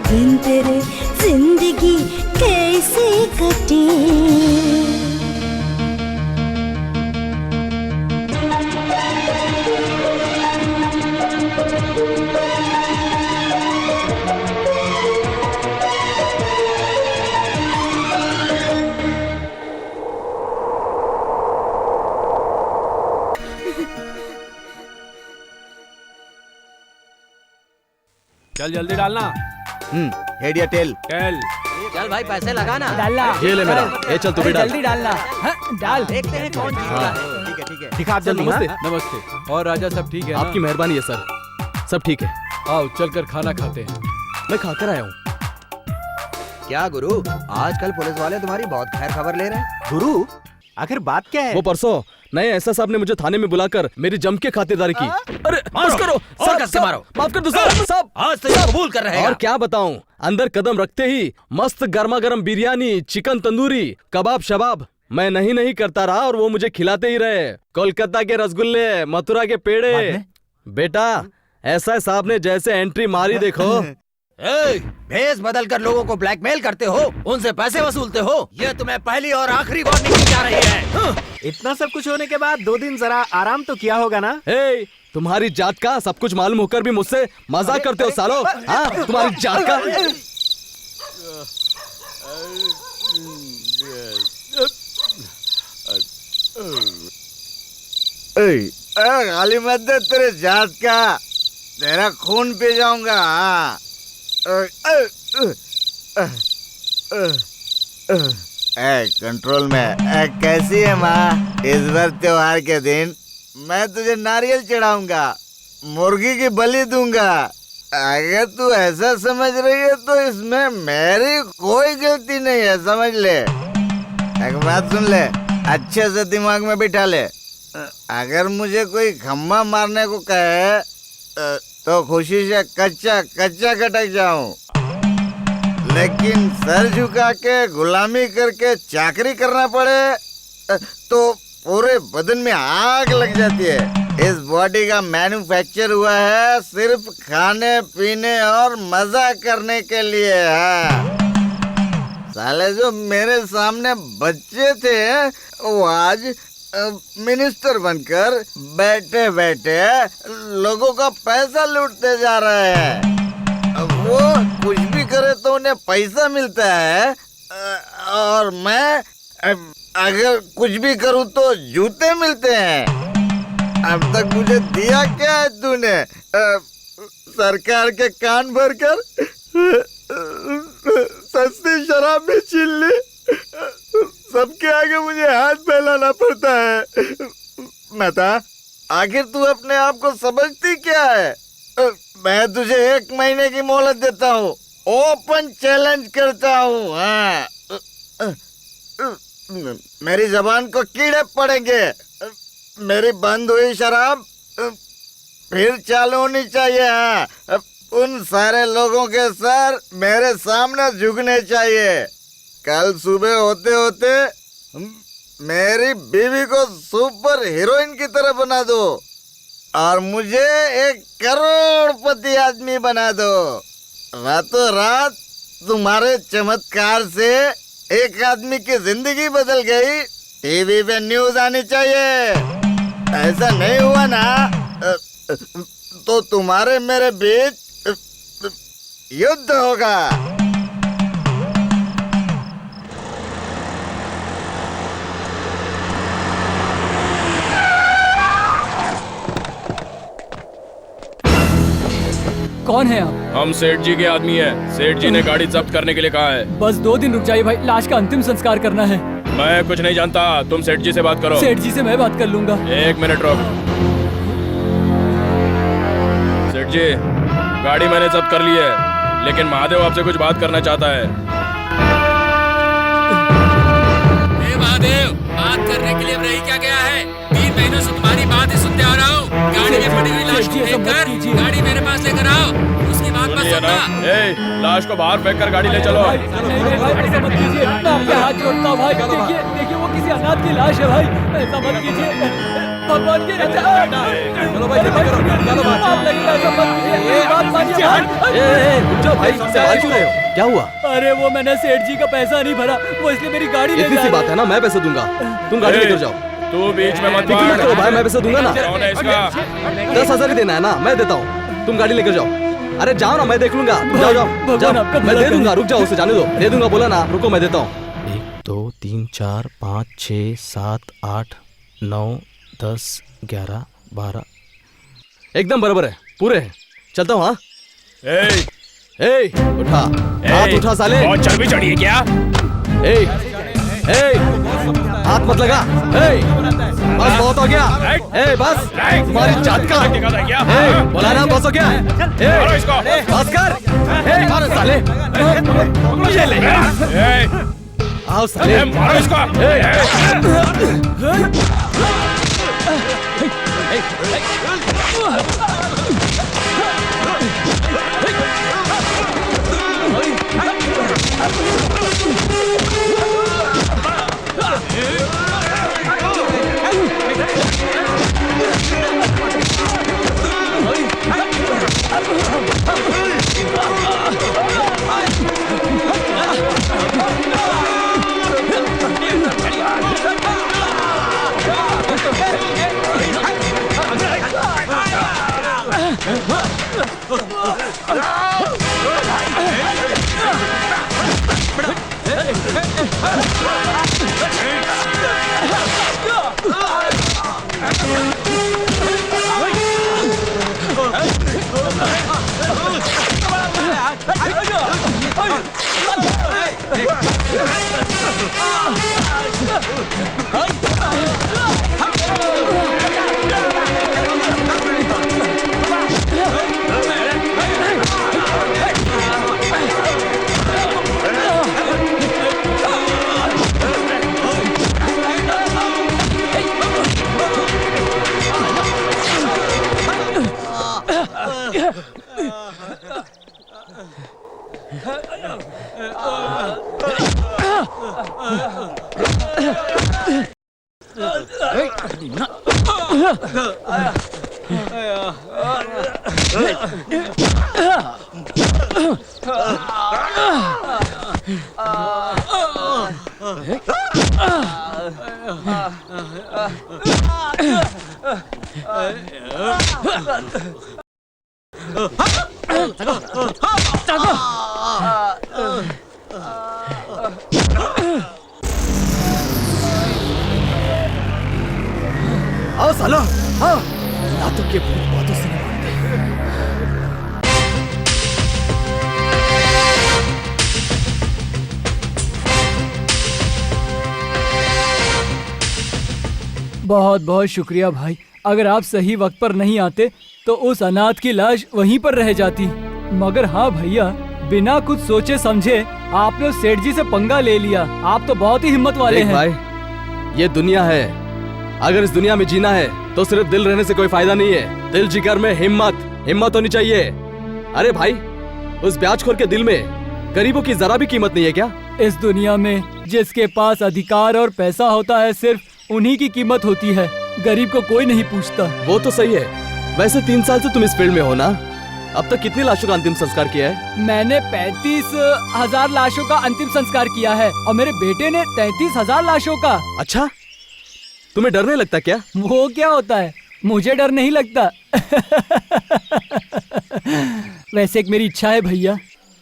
बिन तेरे जिंदगी कैसे कटी। चल जल्दी डालना। हेड या टेल? टेल। चल भाई, पैसे लगाना। डालना। ये ले मेरा। ए चल तू भी डाल। जल्दी डालना। हाँ, डाल। देखते हैं कौन जीतता है। ठीक है ठीक है। दिखा सर नमस्ते। नमस्ते। और राजा सब ठीक है ना? आपकी मेहरबानी है सर, सब ठीक है। आओ चलकर खाना खाते हैं। मैं खाकर आया हूँ। क्या गुरु, आजकल पुलिस वाले तुम्हारी बहुत खैर खबर ले रहे हैं। गुरु, आखिर बात क्या है? वो परसों नए एसआई साहब ने मुझे थाने में बुलाकर मेरी जम के खातिरदारी की। अरे बस करो, और कसके मारो। माफ कर दो साहब। आज तो ये कबूल कर रहे हैं। और क्या बताऊं, अंदर कदम रखते ही मस्त गर्मा गर्म बिरयानी, चिकन तंदूरी, कबाब शबाब मैं नहीं करता रहा और वो मुझे खिलाते ही रहे। कोलकाता के रसगुल्ले, मथुरा के पेड़े। बेटा एसआई साहब ने जैसे एंट्री मारी देखो। भेस बदल कर लोगों को ब्लैकमेल करते हो, उनसे पैसे वसूलते हो, ये तुम्हें पहली और आखिरी वार्निंग दी जा रही है। इतना सब कुछ होने के बाद 2 दिन जरा आराम तो किया होगा ना? तुम्हारी जात का सब कुछ मालूम होकर भी मुझसे मजाक करते हो सालो। हाँ, तुम्हारी जात का। गाली मत दे तेरे जात का, तेरा खून पी जाऊंगा। कंट्रोल में। कैसी है माँ? इस बार त्योहार के दिन मैं तुझे नारियल चढ़ाऊंगा, मुर्गी की बलि दूंगा। अगर तू ऐसा समझ रही है तो इसमें मेरी कोई गलती नहीं है, समझ ले। एक बात सुन ले, अच्छे से दिमाग में बिठा ले। अगर मुझे कोई खम्मा मारने को कहे तो खुशी से कच्चा कटक जाऊं, लेकिन सर झुका के गुलामी करके चाकरी करना पड़े तो पूरे बदन में आग लग जाती है। इस बॉडी का मैन्युफैक्चर हुआ है सिर्फ खाने पीने और मजा करने के लिए है। साले जो मेरे सामने बच्चे थे वो आज मिनिस्टर बनकर बैठे बैठे लोगों का पैसा लूटते जा रहे हैं। वो कुछ भी करे तो उन्हें पैसा मिलता है और मैं अगर कुछ भी करूं तो जूते मिलते हैं। अब तक मुझे दिया क्या है तूने? सरकार के कान भरकर सस्ती शराब भी छीन ली। सबके आगे मुझे हाथ फैलाना पड़ता है। माता, आखिर तू अपने आप को समझती क्या है? मैं तुझे 1 महीने की मोहलत देता हूँ, ओपन चैलेंज करता हूँ। हाँ, मेरी जबान को कीड़े पड़ेंगे। मेरी बंद हुई शराब फिर चालू होनी चाहिए। हाँ, उन सारे लोगों के सर मेरे सामने झुकने चाहिए। कल सुबह होते होते मेरी बीवी को सुपर हीरोइन की तरह बना दो और मुझे 1 करोड़पति आदमी बना दो। रातों रात तुम्हारे चमत्कार से एक आदमी की जिंदगी बदल गई। टीवी पे न्यूज आनी चाहिए। ऐसा नहीं हुआ ना तो तुम्हारे मेरे बीच युद्ध होगा। कौन है आप? हम सेठ जी के आदमी हैं। सेठ जी ने गाड़ी जब्त करने के लिए कहा है। बस 2 दिन रुक जाइए भाई, लाश का अंतिम संस्कार करना है। मैं कुछ नहीं जानता, तुम सेठ जी से बात करो। सेठ जी से मैं बात कर लूंगा। 1 मिनट रुक। सेठ जी, गाड़ी मैंने जब्त कर ली है, लेकिन महादेव आपसे कुछ बात करना चाहता है। महादेव, बात करने के लिए रही क्या गया है? 3 महीनों से तुम्हारी बात ही सुनते आ रहा हूँ। गाड़ी में पड़ी हुई लाश को देखकर गाड़ी मेरे पास लेकर आओ, उसकी बात मत सुनना। लाश को बाहर फेंक कर गाड़ी ले चलो। भाई, ऐसा मत कीजिए, मैं आपके हाथ जोड़ता हूँ भाई। देखिए वो किसी अनाथ की लाश है भाई, ऐसा मत कीजिए। भगवान की रक्षा। चलो भाई, जल्दी करो, चलो भाई। आप लगेगा, ऐसा मत कीजिए, बात मानिए भाई। रुक जाओ भाई, सवाल क्यों रहे हो? क्या हुआ? अरे वो मैंने सेठ जी का पैसा नहीं भरा, वो इसलिए मेरी गाड़ी ले इतनी सी बात है ना, मैं पैसे दूंगा, तुम गाड़ी लेकर जाओ। तू बीच में मत बोल भाई, मैं पैसे दूंगा ना। कौन है इसका? 10,000 ही देना है ना, मैं देता हूँ, तुम गाड़ी लेकर जाओ। अरे जाओ ना, मैं देख लूंगा, तुम जाओ जाओ, मैं दे दूंगा, रुक जाओ, उसे जाने दो, दे दूंगा, बोला ना, रुको मैं देता हूँ। 1 2 3 4 5 6 7 8 9 10 11 12 एकदम बराबर है, पूरे हैं। चलता हूँ। हाँ, उठा, हाथ उठा साले। और चल भी चढ़ी है क्या? हाथ मत लगा। बस बहुत हो गया। बस तुम्हारी जात का बोला ना, बस हो गया। बस कर मारो साले। ये ले आओ साले, मारो इसको। आओ सालो, हाँ, लातों के भूत बातों से नहीं मानते। बहुत बहुत शुक्रिया भाई। अगर आप सही वक्त पर नहीं आते तो उस अनाथ की लाश वहीं पर रह जाती। मगर हाँ भैया, बिना कुछ सोचे समझे आपने उस सेठ जी से पंगा ले लिया। आप तो बहुत ही हिम्मत वाले हैं। भाई, ये दुनिया है। अगर इस दुनिया में जीना है तो सिर्फ दिल रहने से कोई फायदा नहीं है। दिल जिगर में हिम्मत होनी चाहिए। अरे भाई, उस ब्याजखोर के दिल में गरीबों की जरा भी कीमत नहीं है क्या? इस दुनिया में जिसके पास अधिकार और पैसा होता है, सिर्फ उन्हीं की कीमत होती है। गरीब को कोई नहीं पूछता। वो तो सही है। वैसे 3 साल से तुम इस फील्ड में हो ना? अब तक कितनी लाशों का अंतिम संस्कार किया है? मैंने 35,000 लाशों का अंतिम संस्कार किया है और मेरे बेटे ने 33,000 लाशों का। अच्छा, तुम्हें डर नहीं लगता क्या? वो क्या होता है, मुझे डर नहीं लगता। वैसे एक मेरी इच्छा है भैया,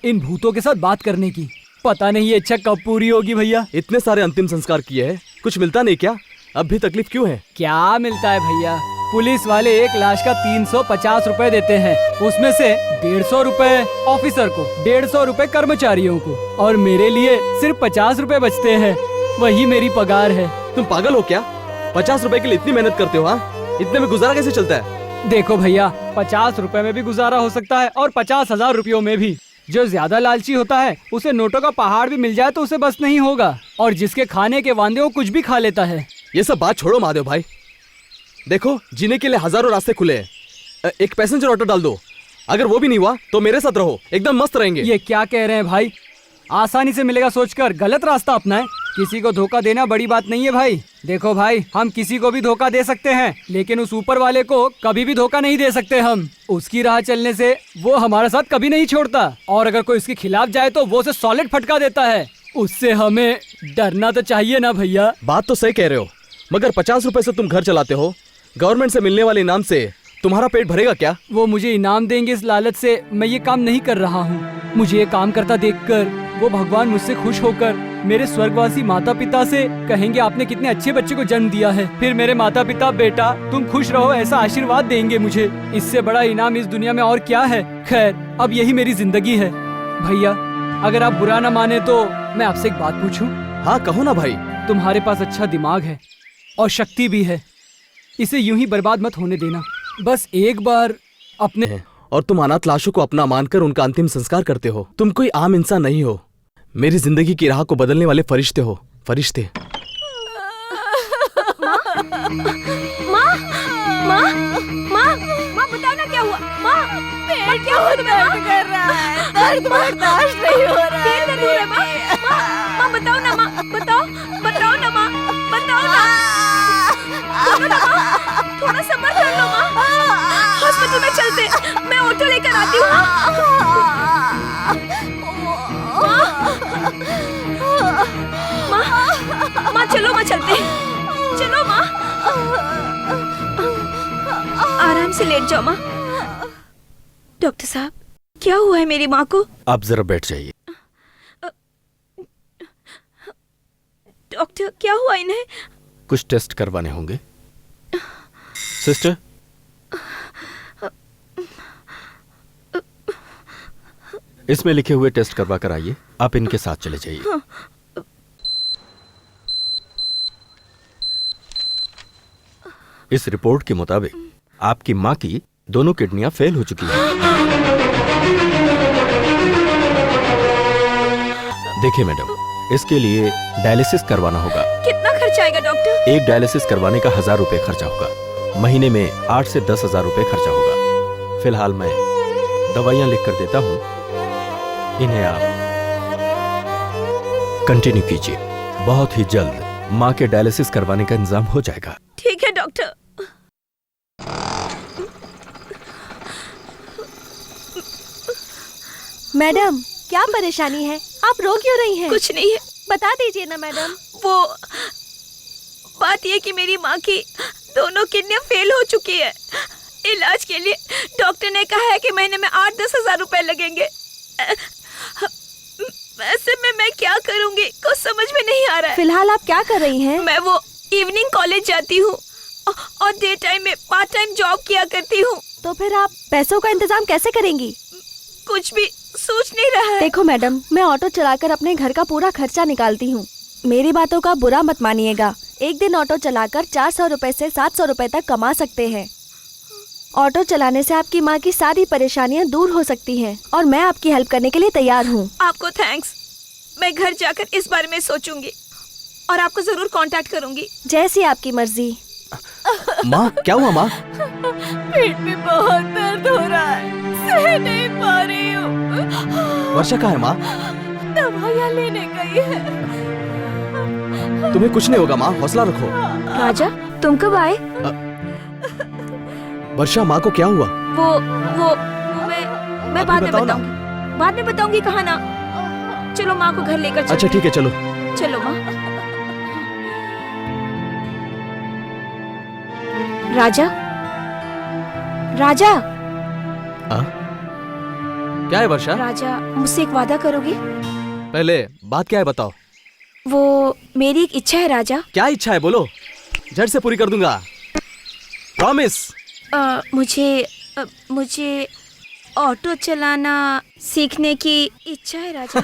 इन भूतों के साथ बात करने की। पता नहीं ये इच्छा कब पूरी होगी भैया। इतने सारे अंतिम संस्कार किए हैं, कुछ मिलता नहीं क्या? अब भी तकलीफ क्यों है? क्या मिलता है भैया? पुलिस वाले एक लाश का 350 रुपए देते हैं। उसमें से 150 रुपए ऑफिसर को, 150 रुपए कर्मचारियों को, और मेरे लिए सिर्फ 50 रुपए बचते हैं। वही मेरी पगार है। तुम पागल हो क्या? 50 रुपए के लिए इतनी मेहनत करते हो? हाँ, इतने में गुजारा कैसे चलता है? देखो भैया, 50 रुपए में भी गुजारा हो सकता है और 50,000 रुपयों में भी। जो ज्यादा लालची होता है उसे नोटों का पहाड़ भी मिल जाए तो उसे बस नहीं होगा, और जिसके खाने के वांदे वो कुछ भी खा लेता है। ये सब बात छोड़ो महादेव भाई। देखो, जीने के लिए हजारों रास्ते खुले हैं। एक पैसेंजर ऑटो डाल दो। अगर वो भी नहीं हुआ तो मेरे साथ रहो, एकदम मस्त रहेंगे। ये क्या कह रहे हैं भाई? आसानी से मिलेगा सोचकर गलत रास्ता अपनाएं। किसी को धोखा देना बड़ी बात नहीं है भाई। देखो भाई, हम किसी को भी धोखा दे सकते हैं, लेकिन उस ऊपर वाले को कभी भी धोखा नहीं दे सकते हम। उसकी राह चलने से वो हमारे साथ कभी नहीं छोड़ता, और अगर कोई उसके खिलाफ जाए तो वो उसे सॉलिड फटका देता है। उससे हमें डरना तो चाहिए ना भैया। बात तो सही कह रहे हो, मगर 50 रुपए से तुम घर चलाते हो। गवर्नमेंट से मिलने वाले इनाम से तुम्हारा पेट भरेगा क्या? वो मुझे इनाम देंगे इस लालच से मैं ये काम नहीं कर रहा हूँ। मुझे ये काम करता देखकर वो भगवान मुझसे खुश होकर मेरे स्वर्गवासी माता पिता से कहेंगे आपने कितने अच्छे बच्चे को जन्म दिया है। फिर मेरे माता पिता बेटा तुम खुश रहो ऐसा आशीर्वाद देंगे मुझे। इससे बड़ा इनाम इस दुनिया में और क्या है। खैर, अब यही मेरी जिंदगी है। भैया, अगर आप बुरा न माने तो मैं आपसे एक बात पूछूं? हाँ, कहो ना भाई। तुम्हारे पास अच्छा दिमाग है और शक्ति भी है, इसे यूं ही बर्बाद मत होने देना। बस एक बार अपने और तुम अनाथ लाशों को अपना मानकर उनका अंतिम संस्कार करते हो। तुम कोई आम इंसान नहीं हो, मेरी जिंदगी की राह को बदलने वाले फरिश्ते हो। फरिश्ते। माँ, माँ माँ माँ बताओ ना क्या हुआ। माँ पेट क्या हुआ तुम्हें? दर्द कर रहा है, दर्द बर्दाश्त नहीं हो रहा है। पेट दर्द हो रहा है माँ? माँ बताओ ना माँ, बताओ बताओ ना माँ, बताओ ना। बोलो ना माँ, थोड़ा सब्र कर लो माँ। हॉस्पिटल में चलते, मैं ऑटो लेकर आती हूँ। माँ माँ चलो माँ चलते, चलो माँ। आराम से लेट जाओ माँ। डॉक्टर साहब क्या हुआ है मेरी माँ को? आप जरा बैठ जाइए। डॉक्टर क्या हुआ इन्हें? कुछ टेस्ट करवाने होंगे। सिस्टर, इसमें लिखे हुए टेस्ट करवा कर आइए। आप इनके साथ चले जाइए। हाँ। इस रिपोर्ट के मुताबिक आपकी माँ की दोनों किडनियां फेल हो चुकी हैं। देखिए मैडम, इसके लिए डायलिसिस करवाना होगा। कितना खर्च आएगा डॉक्टर? एक डायलिसिस करवाने का 1000 रुपए खर्चा होगा। महीने में 8 से 10,000 रुपए खर्चा होगा। फिलहाल मैं दवाइयां लिख कर देता हूं, इन्हें आप कंटिन्यू कीजिए। बहुत ही जल्द माँ के डायलिसिस करवाने का इंतजाम हो जाएगा। ठीक है डॉक्टर। मैडम क्या परेशानी है? आप रो क्यों रही हैं? कुछ नहीं है। बता दीजिए ना मैडम। वो बात ये कि मेरी माँ की दोनों किडनियां फेल हो चुकी है। इलाज के लिए डॉक्टर ने कहा है कि महीने में 8-10 हजार रुपए लगेंगे। वैसे में मैं क्या करूंगी कुछ समझ में नहीं आ रहा है। फिलहाल आप क्या कर रही हैं? मैं वो इवनिंग कॉलेज जाती हूँ और डे टाइम में पार्ट टाइम जॉब किया करती हूँ। तो फिर आप पैसों का इंतजाम कैसे करेंगी? कुछ भी सोच नहीं रहा है। देखो मैडम, मैं ऑटो चलाकर अपने घर का पूरा खर्चा निकालती हूँ। मेरी बातों का बुरा मत मानिएगा। एक दिन ऑटो चलाकर 400 रुपए से 700 रुपए तक कमा सकते हैं। ऑटो चलाने से आपकी माँ की सारी परेशानियाँ दूर हो सकती हैं और मैं आपकी हेल्प करने के लिए तैयार हूँ। आपको थैंक्स। मैं घर जाकर इस बारे में सोचूंगी और आपको जरूर कांटेक्ट करूंगी। जैसी आपकी मर्जी। माँ क्या हुआ माँ? पेट में बहुत दर्द हो रहा है, सह नहीं पा रही हूँ। वर्षा कहाँ है माँ? दवाइयाँ लेने गई है। तुम्हें कुछ नहीं होगा माँ, हौसला रखो। राजा तुम कब आए? वर्षा माँ को क्या हुआ? वो मैं बाद में बताऊंगी। बाद में बताऊंगी कहा ना। चलो माँ को घर लेकर चलो। अच्छा ठीक है चलो। चलो माँ। राजा राजा। क्या है वर्षा? राजा मुझसे एक वादा करोगे? पहले बात क्या है बताओ। वो मेरी एक इच्छा है राजा। क्या इच्छा है बोलो, झट से पूरी कर दूंगा। प्रॉमिस। मुझे ऑटो चलाना सीखने की इच्छा है राजा।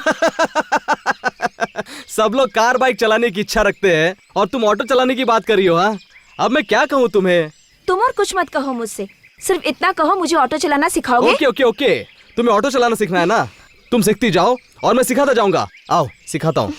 सब लोग कार बाइक चलाने की इच्छा रखते हैं और तुम ऑटो चलाने की बात कर रही हो। हाँ, अब मैं क्या कहूँ तुम्हें? तुम और कुछ मत कहो मुझसे, सिर्फ इतना कहो मुझे ऑटो चलाना सिखाओगे? ओके ओके ओके, तुम्हें ऑटो चलाना सीखना है ना, तुम सीखती जाओ और मैं सिखाता जाऊंगा। आओ सिखाता हूँ।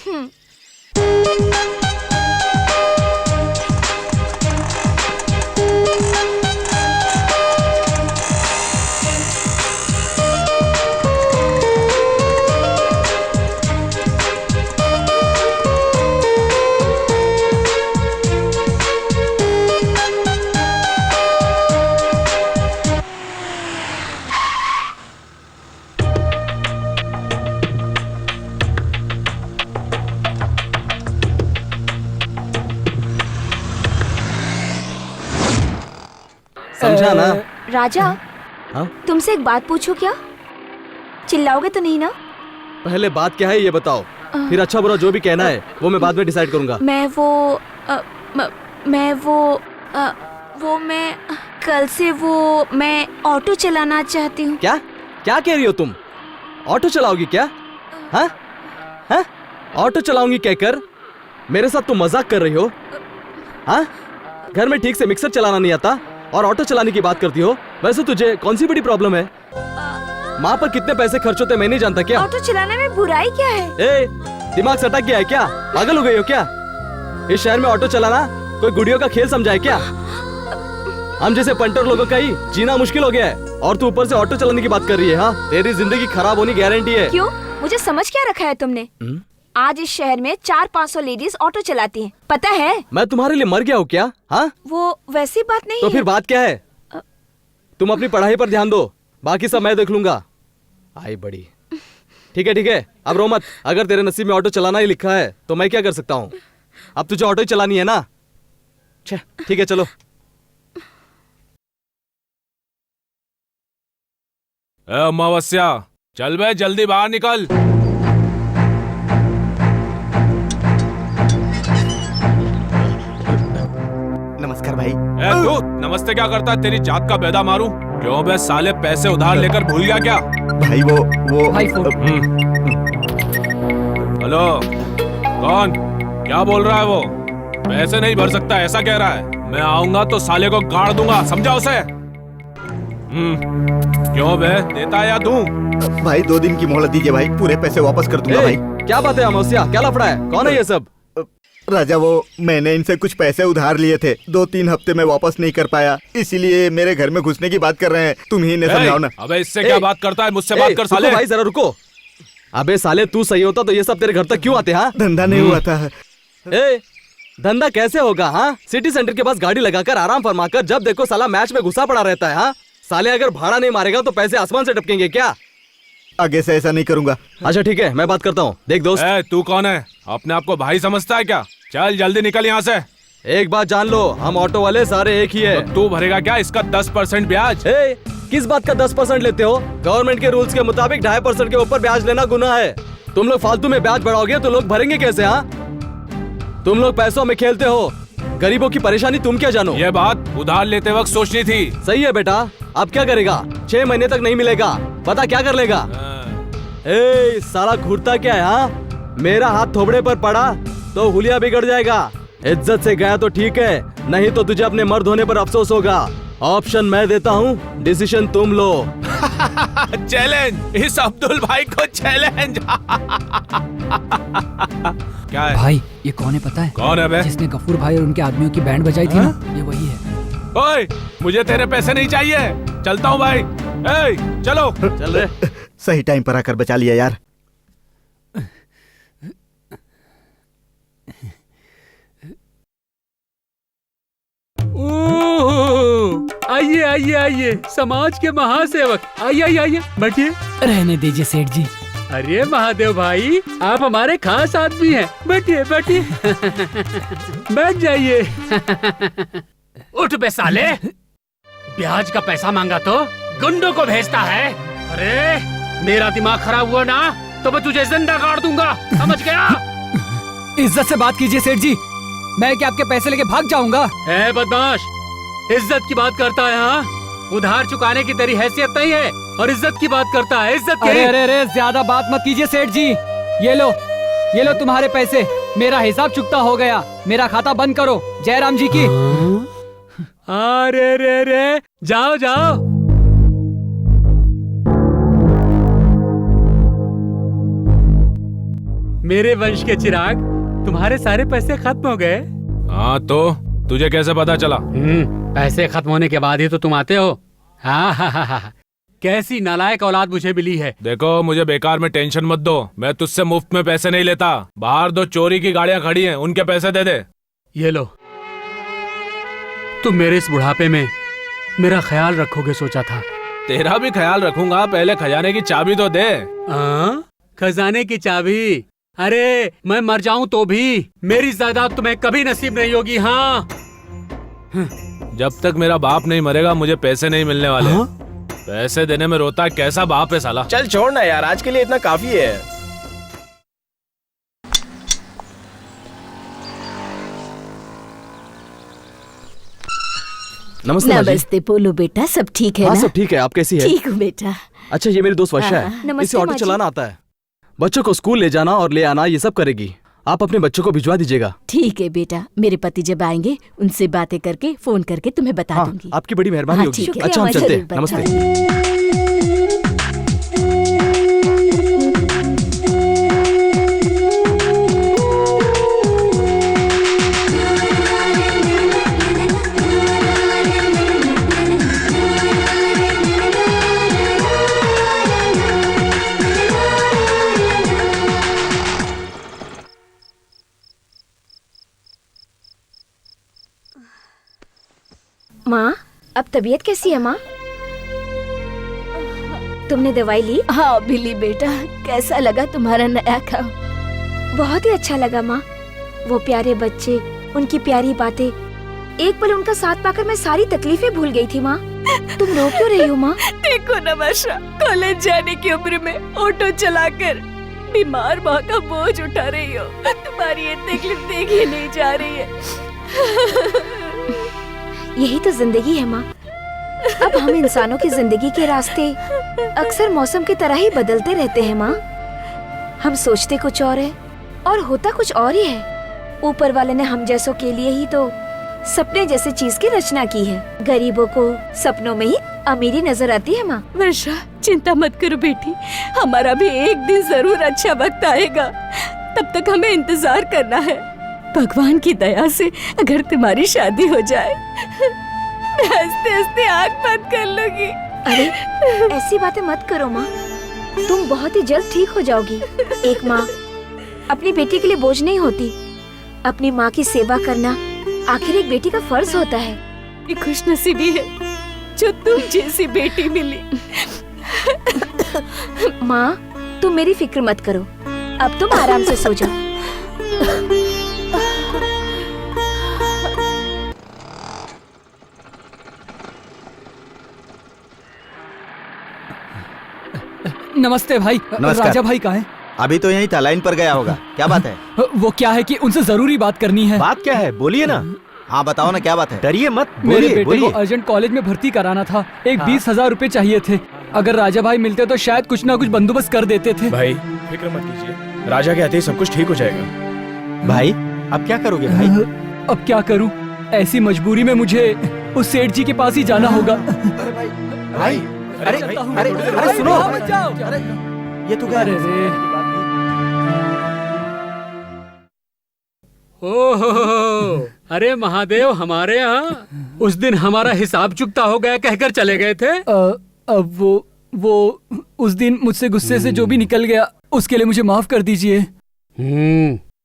समझा ना? राजा हाँ? तुमसे एक बात पूछूं क्या? चिल्लाओगे तो नहीं ना? पहले बात क्या है ये बताओ, फिर अच्छा बुरा जो भी कहना है वो मैं बाद में डिसाइड करूंगा। मैं कल से मैं ऑटो चलाना चाहती हूँ। क्या क्या कह रही हो तुम? ऑटो चलाओगी क्या? हाँ हाँ, ऑटो चलाऊंगी कहकर मेरे साथ तुम मजाक कर रही हो? हाँ, घर में ठीक से मिक्सर चलाना नहीं आता और ऑटो चलाने की बात करती हो। वैसे तुझे कौन सी बड़ी प्रॉब्लम है? माँ पर कितने पैसे खर्च होते मैं नहीं जानता क्या? ऑटो चलाने में बुराई क्या है? ए, दिमाग सटक गया है क्या? पागल हो गई हो क्या? इस शहर में ऑटो चलाना कोई गुड़ियों का खेल समझा है क्या? हम जैसे पंटर लोगों का ही जीना मुश्किल हो गया है और तू ऊपर से ऑटो चलाने की बात कर रही है। हाँ, तेरी जिंदगी खराब होनी गारंटी है। क्यों? मुझे समझ क्या रखा है तुमने? आज इस शहर में 400-500 लेडीज ऑटो चलाती हैं, पता है? मैं तुम्हारे लिए मर गया हूँ क्या? हाँ, वो वैसी बात नहीं तो है। फिर बात क्या है? तुम अपनी पढ़ाई पर ध्यान दो, बाकी सब मैं देख लूंगा। आई बड़ी। ठीक है, अब रो मत। अगर तेरे नसीब में ऑटो चलाना ही लिखा है तो मैं क्या कर सकता हूँ? अब तुझे ऑटो ही चलानी है ना? ठीक है, चलो। अमावस्या, चल बे, जल्दी बाहर निकल। नमस्कार भाई। तू नमस्ते क्या करता है? तेरी जात का बेदा मारूं? क्यों बे साले, पैसे उधार लेकर भूल गया क्या? भाई वो हेलो, कौन? क्या बोल रहा है वो? पैसे नहीं भर सकता ऐसा कह रहा है। मैं आऊंगा तो साले को गाड़ दूंगा, समझा उसे? क्यों बे, देता या दूं? भाई 2 दिन की मोहलत दीजिए भाई, पूरे पैसे वापस कर दूंगा भाई। क्या बात है अमावस्या, क्या लफड़ा है? कौन है ये सब? राजा, वो मैंने इनसे कुछ पैसे उधार लिए थे, 2-3 हफ्ते में वापस नहीं कर पाया, इसीलिए मेरे घर में घुसने की बात कर रहे हैं। तुम ही इन्हें समझाओ ना। अबे इससे क्या बात करता है? मुझसे बात कर साले। भाई जरा रुको। अबे साले, तू सही होता तो ये सब तेरे घर तक क्यों आते? हाँ, धंधा नहीं हुआ था। धंधा कैसे होगा? हाँ, सिटी सेंटर के पास गाड़ी लगाकर आराम फरमाकर जब देखो साला मैच में घुसा पड़ा रहता है। हाँ साले, अगर भाड़ा नहीं मारेगा तो पैसे आसमान से टपकेंगे क्या? आगे से ऐसा नहीं करूंगा। अच्छा ठीक है, मैं बात करता हूँ। देख दोस्त, तू कौन है? अपने आप को भाई समझता है क्या? चल जल्दी निकल यहाँ से। एक बात जान लो, हम ऑटो वाले सारे एक ही है। तो तू भरेगा क्या इसका 10% ब्याज? किस बात का 10% लेते हो? गवर्नमेंट के रूल्स के मुताबिक 2.5% के ऊपर ब्याज लेना गुनाह है। तुम लोग फालतू में ब्याज बढ़ाओगे तो लोग भरेंगे कैसे? हाँ, तुम लोग पैसों में खेलते हो, गरीबों की परेशानी तुम क्या जानो? ये बात उधार लेते वक्त सोचनी थी। सही है बेटा, अब क्या करेगा? 6 महीने तक नहीं मिलेगा, बता क्या कर लेगा? साला घूरता क्या है? हाँ, मेरा हाथ थोबड़े पर पड़ा तो हुलिया बिगड़ जाएगा। इज्जत से गया तो ठीक है, नहीं तो तुझे अपने मर्द होने पर अफसोस होगा। ऑप्शन मैं देता हूँ, डिसीजन तुम लो। चैलेंज, इस अब्दुल भाई को चैलेंज। क्या है भाई? ये कौन है पता है? कौन है बे? जिसने गफूर भाई और उनके आदमियों की बैंड बजाई थी ना, ये वही है। ओए, मुझे तेरे पैसे नहीं चाहिए, चलता हूँ भाई। चलो। चल रहे। सही टाइम पर आकर बचा लिया यार। आइए आइए आइए, समाज के महासेवक, आइए आइए आइए, बैठिए। रहने दीजिए सेठ जी। अरे महादेव भाई, आप हमारे खास आदमी हैं। बैठिए बैठिए। बैठ जाइए। उठ बे साले, ब्याज का पैसा मांगा तो गुंडों को भेजता है। अरे मेरा दिमाग खराब हुआ ना तो मैं तुझे जिंदा गाड़ दूंगा, समझ गया? इज्जत से बात कीजिए सेठ जी, मैं क्या आपके पैसे लेके भाग जाऊंगा? है बदमाश, इज्जत की बात करता है? हाँ, उधार चुकाने की तेरी हैसियत नहीं है और इज्जत की बात करता है। इज्जत की। अरे ज्यादा बात मत कीजिए सेठ जी। ये लो तुम्हारे पैसे, मेरा हिसाब चुकता हो गया, मेरा खाता बंद करो जयराम जी की। अरे रे, जाओ जाओ। मेरे वंश के चिराग, तुम्हारे सारे पैसे खत्म हो गए। हाँ, तो तुझे कैसे पता चला? पैसे खत्म होने के बाद ही तो तुम आते हो। हाँ, कैसी नालायक औलाद मुझे मिली है। देखो, मुझे बेकार में टेंशन मत दो, मैं तुझसे मुफ्त में पैसे नहीं लेता। बाहर 2 चोरी की गाड़ियाँ खड़ी हैं, उनके पैसे दे दे। ये लो, तुम मेरे इस बुढ़ापे में मेरा ख्याल रखोगे सोचा था। तेरा भी ख्याल रखूंगा, पहले खजाने की चाबी तो दे। खजाने की चाबी? अरे मैं मर जाऊं तो भी मेरी जायदाद तुम्हें कभी नसीब नहीं होगी। हाँ, जब तक मेरा बाप नहीं मरेगा मुझे पैसे नहीं मिलने वाले। पैसे देने में रोता कैसा बाप है साला। चल छोड़ ना यार, आज के लिए इतना काफी है। नमस्ते। नमस्ते बोलो बेटा, सब ठीक है? हाँ ना? सब ठीक है, आप कैसी है? ठीक हूँ बेटा। अच्छा, ये मेरी दोस्त वर्षा है, इसे ऑटो चलाना आता है। बच्चों को स्कूल ले जाना और ले आना ये सब करेगी। आप अपने बच्चों को भिजवा दीजिएगा। ठीक है बेटा, मेरे पति जब आएंगे उनसे बातें करके फोन करके तुम्हें बता दूंगी। आपकी बड़ी मेहरबानी होगी। ठीक है। अच्छा, हम चलते हैं। नमस्ते। माँ, अब तबीयत कैसी है माँ? तुमने दवाई ली? हाँ अभी ली बेटा। कैसा लगा तुम्हारा नया काम? बहुत ही अच्छा लगा माँ। वो प्यारे बच्चे, उनकी प्यारी बातें, एक पल उनका साथ पाकर मैं सारी तकलीफें भूल गई थी माँ। तुम रो क्यों रही हो माँ? देखो ना वर्षा, कॉलेज जाने की उम्र में ऑटो चलाकर बीमार माँ का बोझ उठा रही हो। तुम्हारी ये तकलीफ देखी नहीं जा रही है। यही तो जिंदगी है माँ। अब हम इंसानों की जिंदगी के रास्ते अक्सर मौसम की तरह ही बदलते रहते हैं माँ। हम सोचते कुछ और है और होता कुछ और ही है। ऊपर वाले ने हम जैसों के लिए ही तो सपने जैसे चीज की रचना की है। गरीबों को सपनों में ही अमीरी नजर आती है माँ। वर्षा, चिंता मत करो बेटी, हमारा भी एक दिन जरूर अच्छा वक्त आएगा। तब तक हमें इंतजार करना है। भगवान की दया से अगर तुम्हारी शादी हो जाए, मैं हंसते हंसते आँख बंद कर लूंगी। अरे ऐसी बातें मत करो माँ, तुम बहुत ही जल्द ठीक हो जाओगी। एक माँ अपनी बेटी के लिए बोझ नहीं होती। अपनी माँ की सेवा करना आखिर एक बेटी का फर्ज होता है। ये खुशनसीबी है जो तुम जैसी बेटी मिली। माँ, तुम मेरी फिक्र मत करो, अब तुम आराम से सो जाओ। नमस्ते भाई। नमस्कार। राजा भाई कहाँ है? अभी तो यहीं था, लाइन पर गया होगा। क्या बात है? वो क्या है कि उनसे जरूरी बात करनी है। बात क्या है? बोलिए ना। हाँ बताओ ना, क्या बात है? डरिए मत, मेरे बोलिए बेटे बोलिए। को अर्जेंट कॉलेज में भर्ती कराना था। एक 20,000 रुपए चाहिए थे। अगर राजा भाई मिलते तो शायद कुछ ना कुछ बंदोबस्त कर देते थे। भाई फिक्र मत कीजिए, राजा के आते ही सब कुछ ठीक हो जाएगा। भाई अब क्या करोगे भाई? अब क्या करूं? ऐसी मजबूरी में मुझे उस सेठ जी के पास ही जाना होगा। भाई अरे सुनो, ये तो क्या? ओहो, अरे महादेव, हमारे यहाँ उस दिन हमारा हिसाब चुकता हो गया कहकर चले गए थे। अब वो उस दिन मुझसे गुस्से से जो भी निकल गया उसके लिए मुझे माफ कर दीजिए।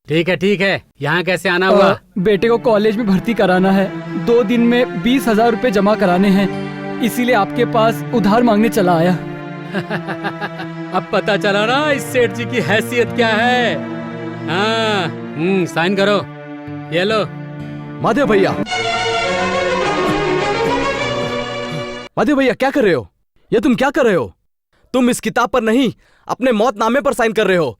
ठीक है। यहाँ कैसे आना हुआ? बेटे को कॉलेज में भर्ती कराना है। 2 दिन में 20,000 रुपए जमा कराने हैं, इसीलिए आपके पास उधार मांगने चला आया। अब पता चला ना इस सेठ जी की हैसियत क्या है। हाँ, साइन करो। ये लो। माधव भैया, माधव भैया क्या कर रहे हो? ये तुम क्या कर रहे हो? तुम इस किताब पर नहीं, अपने मौतनामे पर साइन कर रहे हो।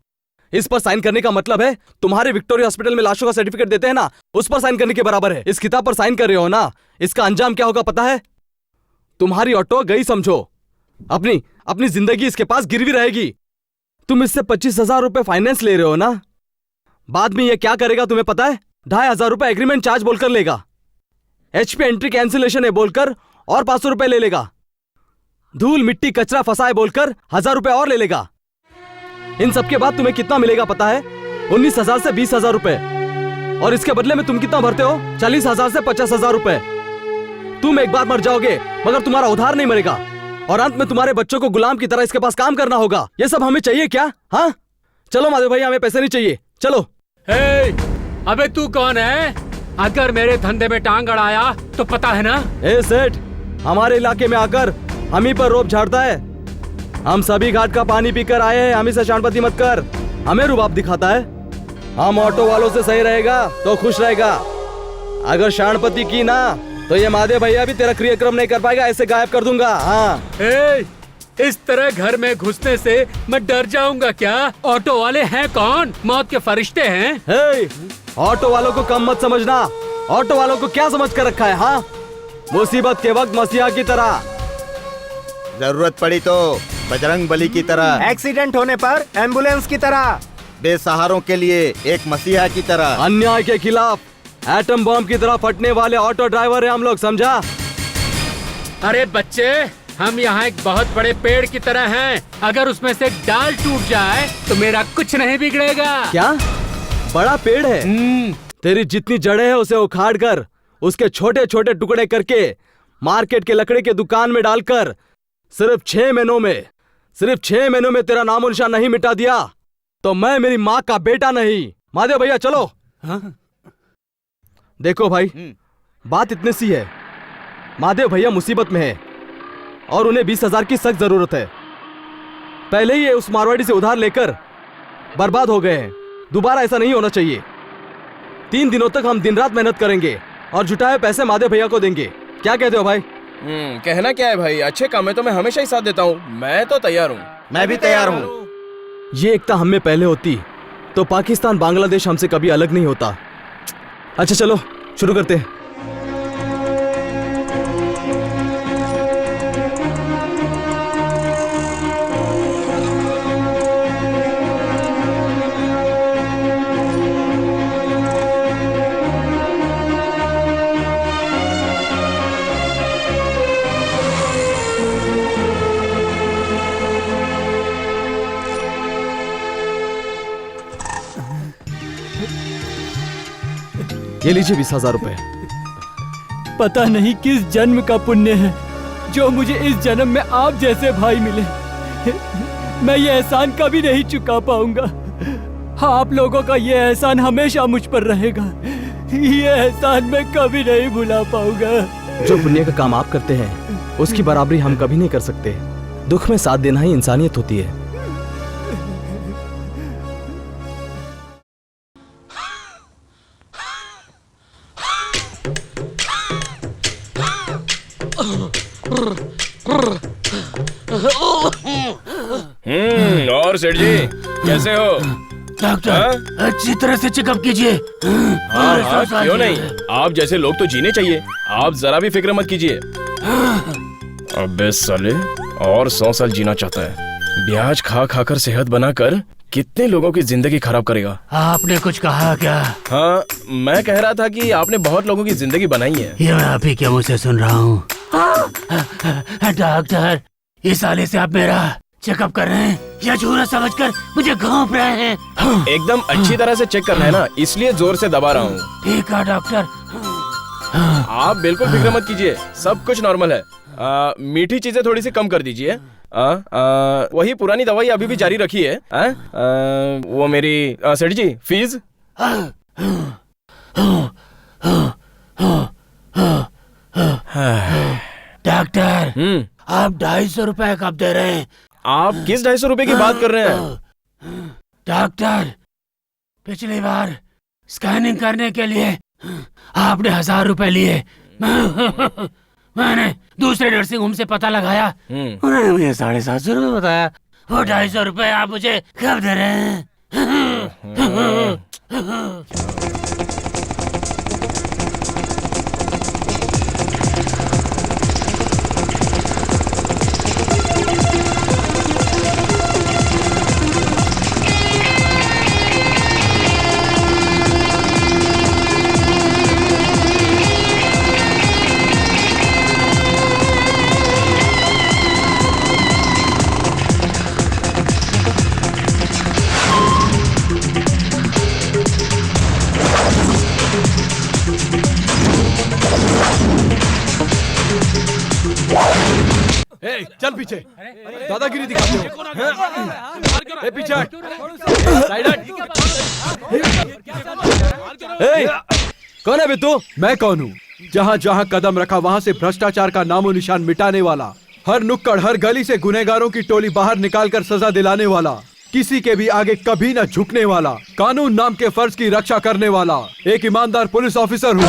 इस पर साइन करने का मतलब है तुम्हारे विक्टोरिया हॉस्पिटल में लाशों का सर्टिफिकेट देते हैं ना, उस पर साइन करने के बराबर है। इस किताब पर साइन कर रहे हो ना, इसका अंजाम क्या होगा पता है? तुम्हारी ऑटो गई समझो। अपनी जिंदगी इसके पास गिरवी रहेगी। तुम इससे 25,000 रुपए फाइनेंस ले रहे हो ना, बाद में ये क्या करेगा तुम्हें पता है? 2,500 रुपए एग्रीमेंट चार्ज बोलकर लेगा। HP एंट्री कैंसिलेशन है बोलकर और 500 रुपए ले लेगा। धूल मिट्टी कचरा फंसाए बोलकर 1,000 रुपए और ले लेगा। इन सब के बाद तुम्हें कितना मिलेगा पता है? 19,000 से 20,000 रुपए। और इसके बदले में तुम कितना भरते हो? 40,000 से 50,000 रुपए। तुम एक बार मर जाओगे मगर तुम्हारा उधार नहीं मरेगा, और अंत में तुम्हारे बच्चों को गुलाम की तरह इसके पास काम करना होगा। ये सब हमें चाहिए क्या? हाँ चलो माधव भैया, हमें पैसे नहीं चाहिए, चलो। अबे तू कौन है? अगर मेरे धंधे में टांग अड़ाया तो पता है ना? ए सेठ, हमारे इलाके में आकर हम ही पर रोब झाड़ता है। हम सभी घाट का पानी पीकर आए हैं, हम ही से शानपति मत कर। हमें रुबाब दिखाता है। हम ऑटो वालों से सही रहेगा तो खुश रहेगा, अगर शानपति की ना तो ये माधव भैया भी तेरा क्रियाक्रम नहीं कर पाएगा, ऐसे गायब कर दूंगा। हाँ इस तरह घर में घुसने से मैं डर जाऊंगा क्या? ऑटो वाले हैं कौन? मौत के फरिश्ते हैं। ऑटो वालों को कम मत समझना। ऑटो वालों को क्या समझ कर रखा है? हाँ, मुसीबत के वक्त मसीहा की तरह, जरूरत पड़ी तो बजरंग बली की तरह, एक्सीडेंट होने पर एम्बुलेंस की तरह, बेसहारों के लिए एक मसीहा की तरह, अन्याय के खिलाफ एटम बम की तरह फटने वाले ऑटो ड्राइवर है हम लोग, समझा? अरे बच्चे, हम यहाँ एक बहुत बड़े पेड़ की तरह हैं। अगर उसमें से डाल टूट जाए तो मेरा कुछ नहीं बिगड़ेगा। क्या बड़ा पेड़ है? तेरी जितनी जड़ें हैं उसे उखाड़ कर, उसके छोटे छोटे टुकड़े करके मार्केट के लकड़े के दुकान में डालकर सिर्फ 6 महीनों में तेरा नामो निशान नहीं मिटा दिया तो मैं मेरी माँ का बेटा नहीं। माधव भैया चलो। देखो भाई, बात इतनी सी है, महादेव भैया मुसीबत में है और उन्हें 20,000 की सख्त जरूरत है। पहले ही ये उस मारवाड़ी से उधार लेकर बर्बाद हो गए हैं। दोबारा ऐसा नहीं होना चाहिए। 3 दिनों तक हम दिन रात मेहनत करेंगे और जुटाए पैसे महादेव भैया को देंगे। क्या कहते हो भाई? कहना क्या है भाई, अच्छे काम में तो मैं हमेशा ही साथ देता हूँ। मैं तो तैयार हूँ। मैं भी तैयार हूँ। ये एकता हम में पहले होती तो पाकिस्तान बांग्लादेश हमसे कभी अलग नहीं होता। अच्छा चलो शुरू करते हैं। ये लीजिए 20,000 रुपए। पता नहीं किस जन्म का पुण्य है जो मुझे इस जन्म में आप जैसे भाई मिले। मैं ये एहसान कभी नहीं चुका पाऊंगा। आप लोगों का ये एहसान हमेशा मुझ पर रहेगा। ये एहसान मैं कभी नहीं भुला पाऊंगा। जो पुण्य का काम आप करते हैं उसकी बराबरी हम कभी नहीं कर सकते। दुख में साथ देना ही इंसानियत होती है। और सेठ जी कैसे हो? डॉक्टर अच्छी तरह से चेकअप कीजिए। हाँ, क्यों नहीं, आप जैसे लोग तो जीने चाहिए। आप जरा भी फिक्र मत कीजिए। अबे साले, और 100 साल जीना चाहता है। ब्याज खा खाकर सेहत बनाकर कितने लोगों की जिंदगी खराब करेगा। आपने कुछ कहा क्या? हाँ, मैं कह रहा था कि आपने बहुत लोगों की जिंदगी बनाई है। ये मैं आप ही के मुंह से सुन रहा हूँ। डॉक्टर, इस साले से आप मेरा चेकअप कर रहे हैं या झूठा समझकर मुझे घोंप रहे हैं? एकदम अच्छी तरह से चेक करना है ना, इसलिए जोर से दबा रहा हूँ। ठीक है डॉक्टर। आप बिल्कुल फिक्र मत कीजिए, सब कुछ नॉर्मल है। मीठी चीजें थोड़ी सी कम कर दीजिए। वही पुरानी दवाई अभी भी जारी रखी है। वो मेरी सेठ जी फीस। डॉक्टर, आप 250 रुपए कब दे रहे हैं? आप किस 250 रुपए की बात कर रहे हैं? डॉक्टर, पिछली बार स्कैनिंग करने के लिए आपने 1000 रुपए लिए। मैंने दूसरे नर्सिंग होम से पता लगाया, उन्होंने मुझे 750 रुपए बताया। वो 250 रुपए आप मुझे कब दे रहे हैं? चल पीछे, दादागिरी दिखाते हो। पीछे कौन है बे तू? मैं कौन हूँ? जहाँ जहाँ कदम रखा वहाँ से भ्रष्टाचार का नामो निशान मिटाने वाला, हर नुक्कड़ हर गली से गुनहगारों की टोली बाहर निकालकर सजा दिलाने वाला, किसी के भी आगे कभी न झुकने वाला, कानून नाम के फर्ज की रक्षा करने वाला एक ईमानदार पुलिस ऑफिसर हूँ।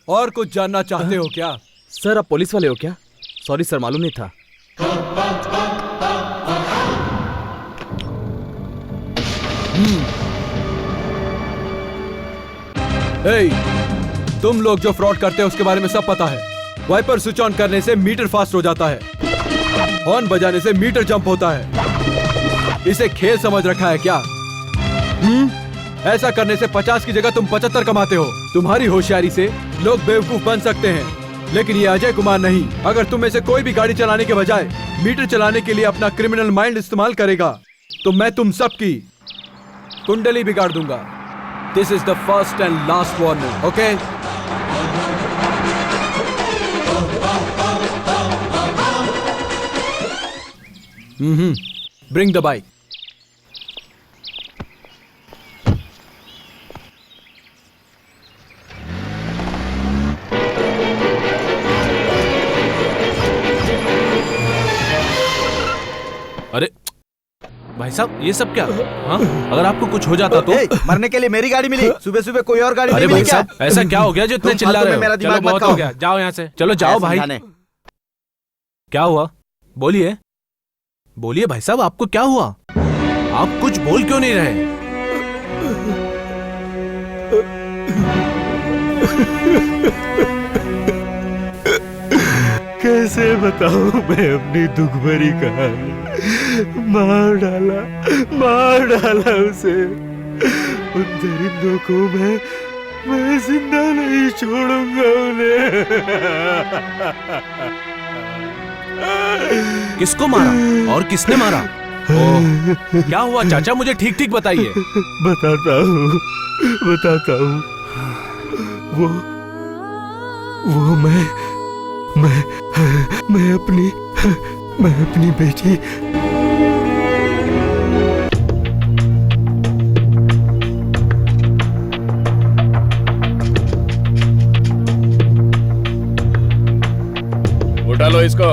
और कुछ जानना चाहते हो क्या? सर आप पुलिस वाले हो क्या? सॉरी सर, मालूम नहीं था। तुम लोग जो फ्रॉड करते हो उसके बारे में सब पता है। वाइपर स्विच ऑन करने से मीटर फास्ट हो जाता है, हॉर्न बजाने से मीटर जंप होता है। इसे खेल समझ रखा है क्या? ऐसा करने से 50 की जगह तुम 75 कमाते हो। तुम्हारी होशियारी से लोग बेवकूफ बन सकते हैं, लेकिन ये अजय कुमार नहीं। अगर तुम में से कोई भी गाड़ी चलाने के बजाय मीटर चलाने के लिए अपना क्रिमिनल माइंड इस्तेमाल करेगा तो मैं तुम सबकी कुंडली बिगाड़ दूंगा। This is the first and last warning, okay? Bring the bike. अरे भाई साहब ये सब क्या? हाँ? अगर आपको कुछ हो जाता तो? मरने के लिए मेरी गाड़ी मिली, सुबह सुबह कोई और गाड़ी अरे नहीं मिली भाई क्या? साहब ऐसा क्या हो गया जो इतने चिल्ला रहे हो? मेरा चलो दिमाग मत बहुत हो गया, जाओ यहाँ से। चलो जाओ भाई। क्या हुआ? बोलिए बोलिए भाई साहब, आपको क्या हुआ? आप कुछ बोल क्यों नहीं रहे? कैसे बताऊं मैं अपनी दुख भरी कहानी। मार डाला उसे। उन दरिंदों को मैं जिंदा नहीं छोड़ूंगा उन्हें। किसको मारा और किसने मारा? ओह, क्या हुआ चाचा, मुझे ठीक ठीक बताइए। बताता हूँ। वो मैं अपनी बेटी उठा लो इसको।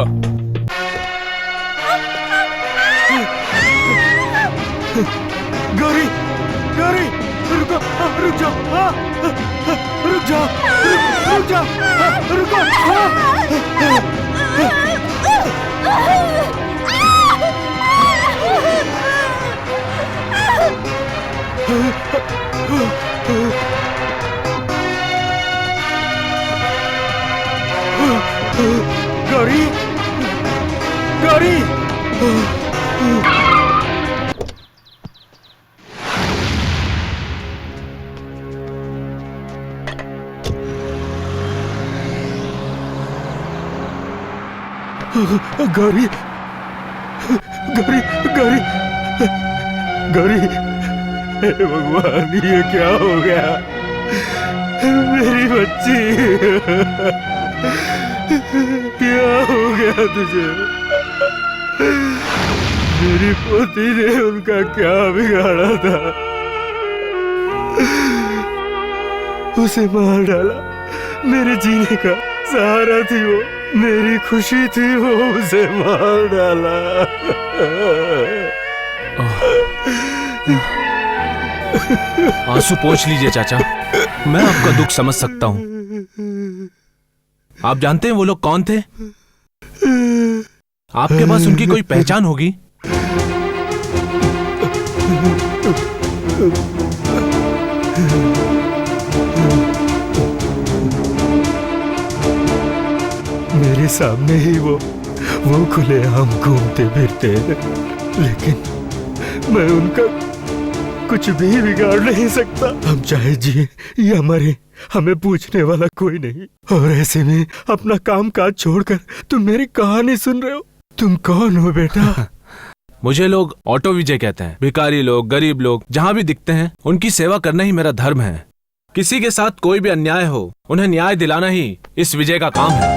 गौरी रुक गौरी गौरी, हे भगवान ये क्या हो गया? मेरी बच्ची, क्या हो गया तुझे? मेरी पोती ने उनका क्या बिगाड़ा था? उसे मार डाला। मेरे जीने का सहारा थी वो, मेरी खुशी थी वो, उसे मार डाला। आंसू पोंछ लीजिए चाचा, मैं आपका दुख समझ सकता हूँ। आप जानते हैं वो लोग कौन थे? आपके पास उनकी कोई पहचान होगी? मेरे सामने ही वो खुलेआम घूमते फिरते हैं, लेकिन मैं उनका कुछ भी बिगाड़ नहीं सकता। हम चाहे जिए या मरे, हमें पूछने वाला कोई नहीं। और ऐसे में अपना काम काज छोड़कर तुम मेरी कहानी सुन रहे हो। तुम कौन हो बेटा? मुझे लोग ऑटो विजय कहते हैं। भिखारी लोग, गरीब लोग जहाँ भी दिखते हैं उनकी सेवा करना ही मेरा धर्म है। किसी के साथ कोई भी अन्याय हो, उन्हें न्याय दिलाना ही इस विजय का काम है।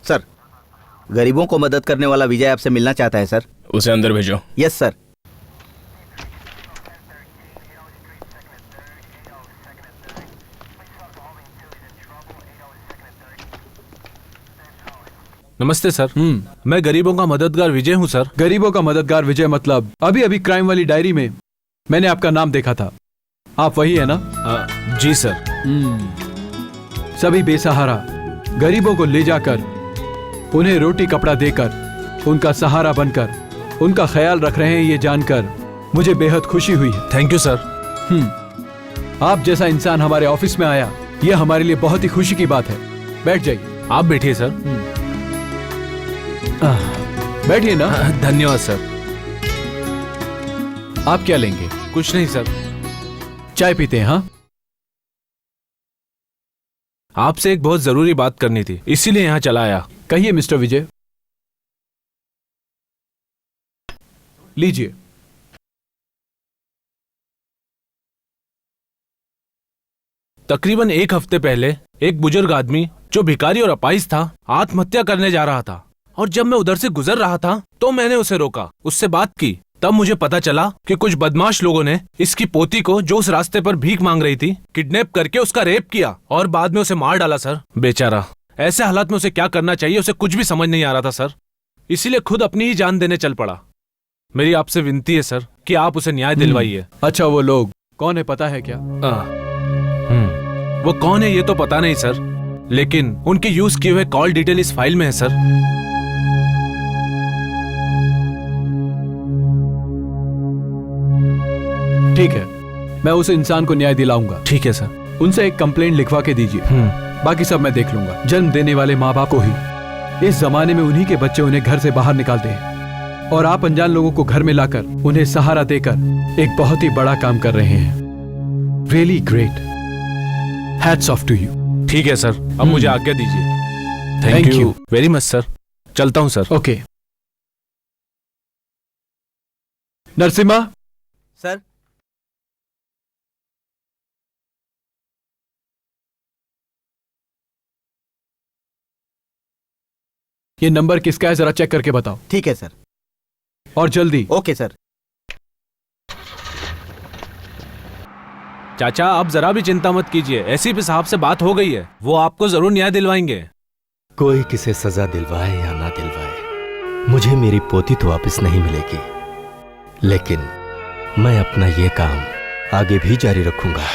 सर, गरीबों को मदद करने वाला विजय आपसे मिलना चाहता है सर। उसे अंदर भेजो। Yes sir. नमस्ते सर। मैं गरीबों का मददगार विजय हूँ सर। गरीबों का मददगार विजय मतलब अभी अभी क्राइम वाली डायरी में मैंने आपका नाम देखा था। आप वही है ना? जी सर। सभी बेसहारा गरीबों को ले जाकर उन्हें रोटी कपड़ा देकर उनका सहारा बनकर उनका ख्याल रख रहे हैं, ये जानकर मुझे बेहद खुशी हुई है। Thank you sir. आप जैसा इंसान हमारे ऑफिस में आया, यह हमारे लिए बहुत ही खुशी की बात है। बैठ जाइए। आप बैठिए सर। बैठिए ना। धन्यवाद सर। आप क्या लेंगे? कुछ नहीं सर। चाय पीते हैं? हाँ, आपसे एक बहुत जरूरी बात करनी थी, इसीलिए यहाँ चला आया। कहिए मिस्टर विजय। लीजिए। तकरीबन एक हफ्ते पहले एक बुजुर्ग आदमी जो भिखारी और अपाहिज था, आत्महत्या करने जा रहा था। और जब मैं उधर से गुजर रहा था तो मैंने उसे रोका, उससे बात की, तब मुझे पता चला कि कुछ बदमाश लोगों ने इसकी पोती को, जो उस रास्ते पर भीख मांग रही थी, किडनैप करके उसका रेप किया और बाद में उसे मार डाला सर। बेचारा, ऐसे हालात में उसे क्या करना चाहिए उसे कुछ भी समझ नहीं आ रहा था सर, इसीलिए खुद अपनी ही जान देने चल पड़ा। मेरी आपसे विनती है सर कि आप उसे न्याय दिलवाइए। अच्छा, वो लोग कौन है पता है क्या? वो कौन है ये तो पता नहीं सर, लेकिन उनके यूज किए हुए कॉल डिटेल इस फाइल में है सर। ठीक है, मैं उस इंसान को न्याय दिलाऊंगा। ठीक है सर। उनसे एक कंप्लेंट लिखवा के दीजिए, बाकी सब मैं देख लूंगा। जन्म देने वाले माँ बाप को ही इस जमाने में उन्हीं के बच्चे उन्हें घर से बाहर निकालते हैं, और आप अनजान लोगों को घर में लाकर उन्हें सहारा देकर एक बहुत ही बड़ा काम कर रहे हैं। Really great, hats off to you. ठीक है सर, अब मुझे आज्ञा दीजिए। Thank you very much sir, चलता हूँ सर। ओके। नरसिम्हा सर। ये नंबर किसका है, जरा चेक करके बताओ। ठीक है सर। और जल्दी। Okay sir. चाचा, आप जरा भी चिंता मत कीजिए, एसीपी साहब से बात हो गई है, वो आपको जरूर न्याय दिलवाएंगे। कोई किसे सजा दिलवाए या ना दिलवाए, मुझे मेरी पोती तो वापस नहीं मिलेगी, लेकिन मैं अपना ये काम आगे भी जारी रखूंगा।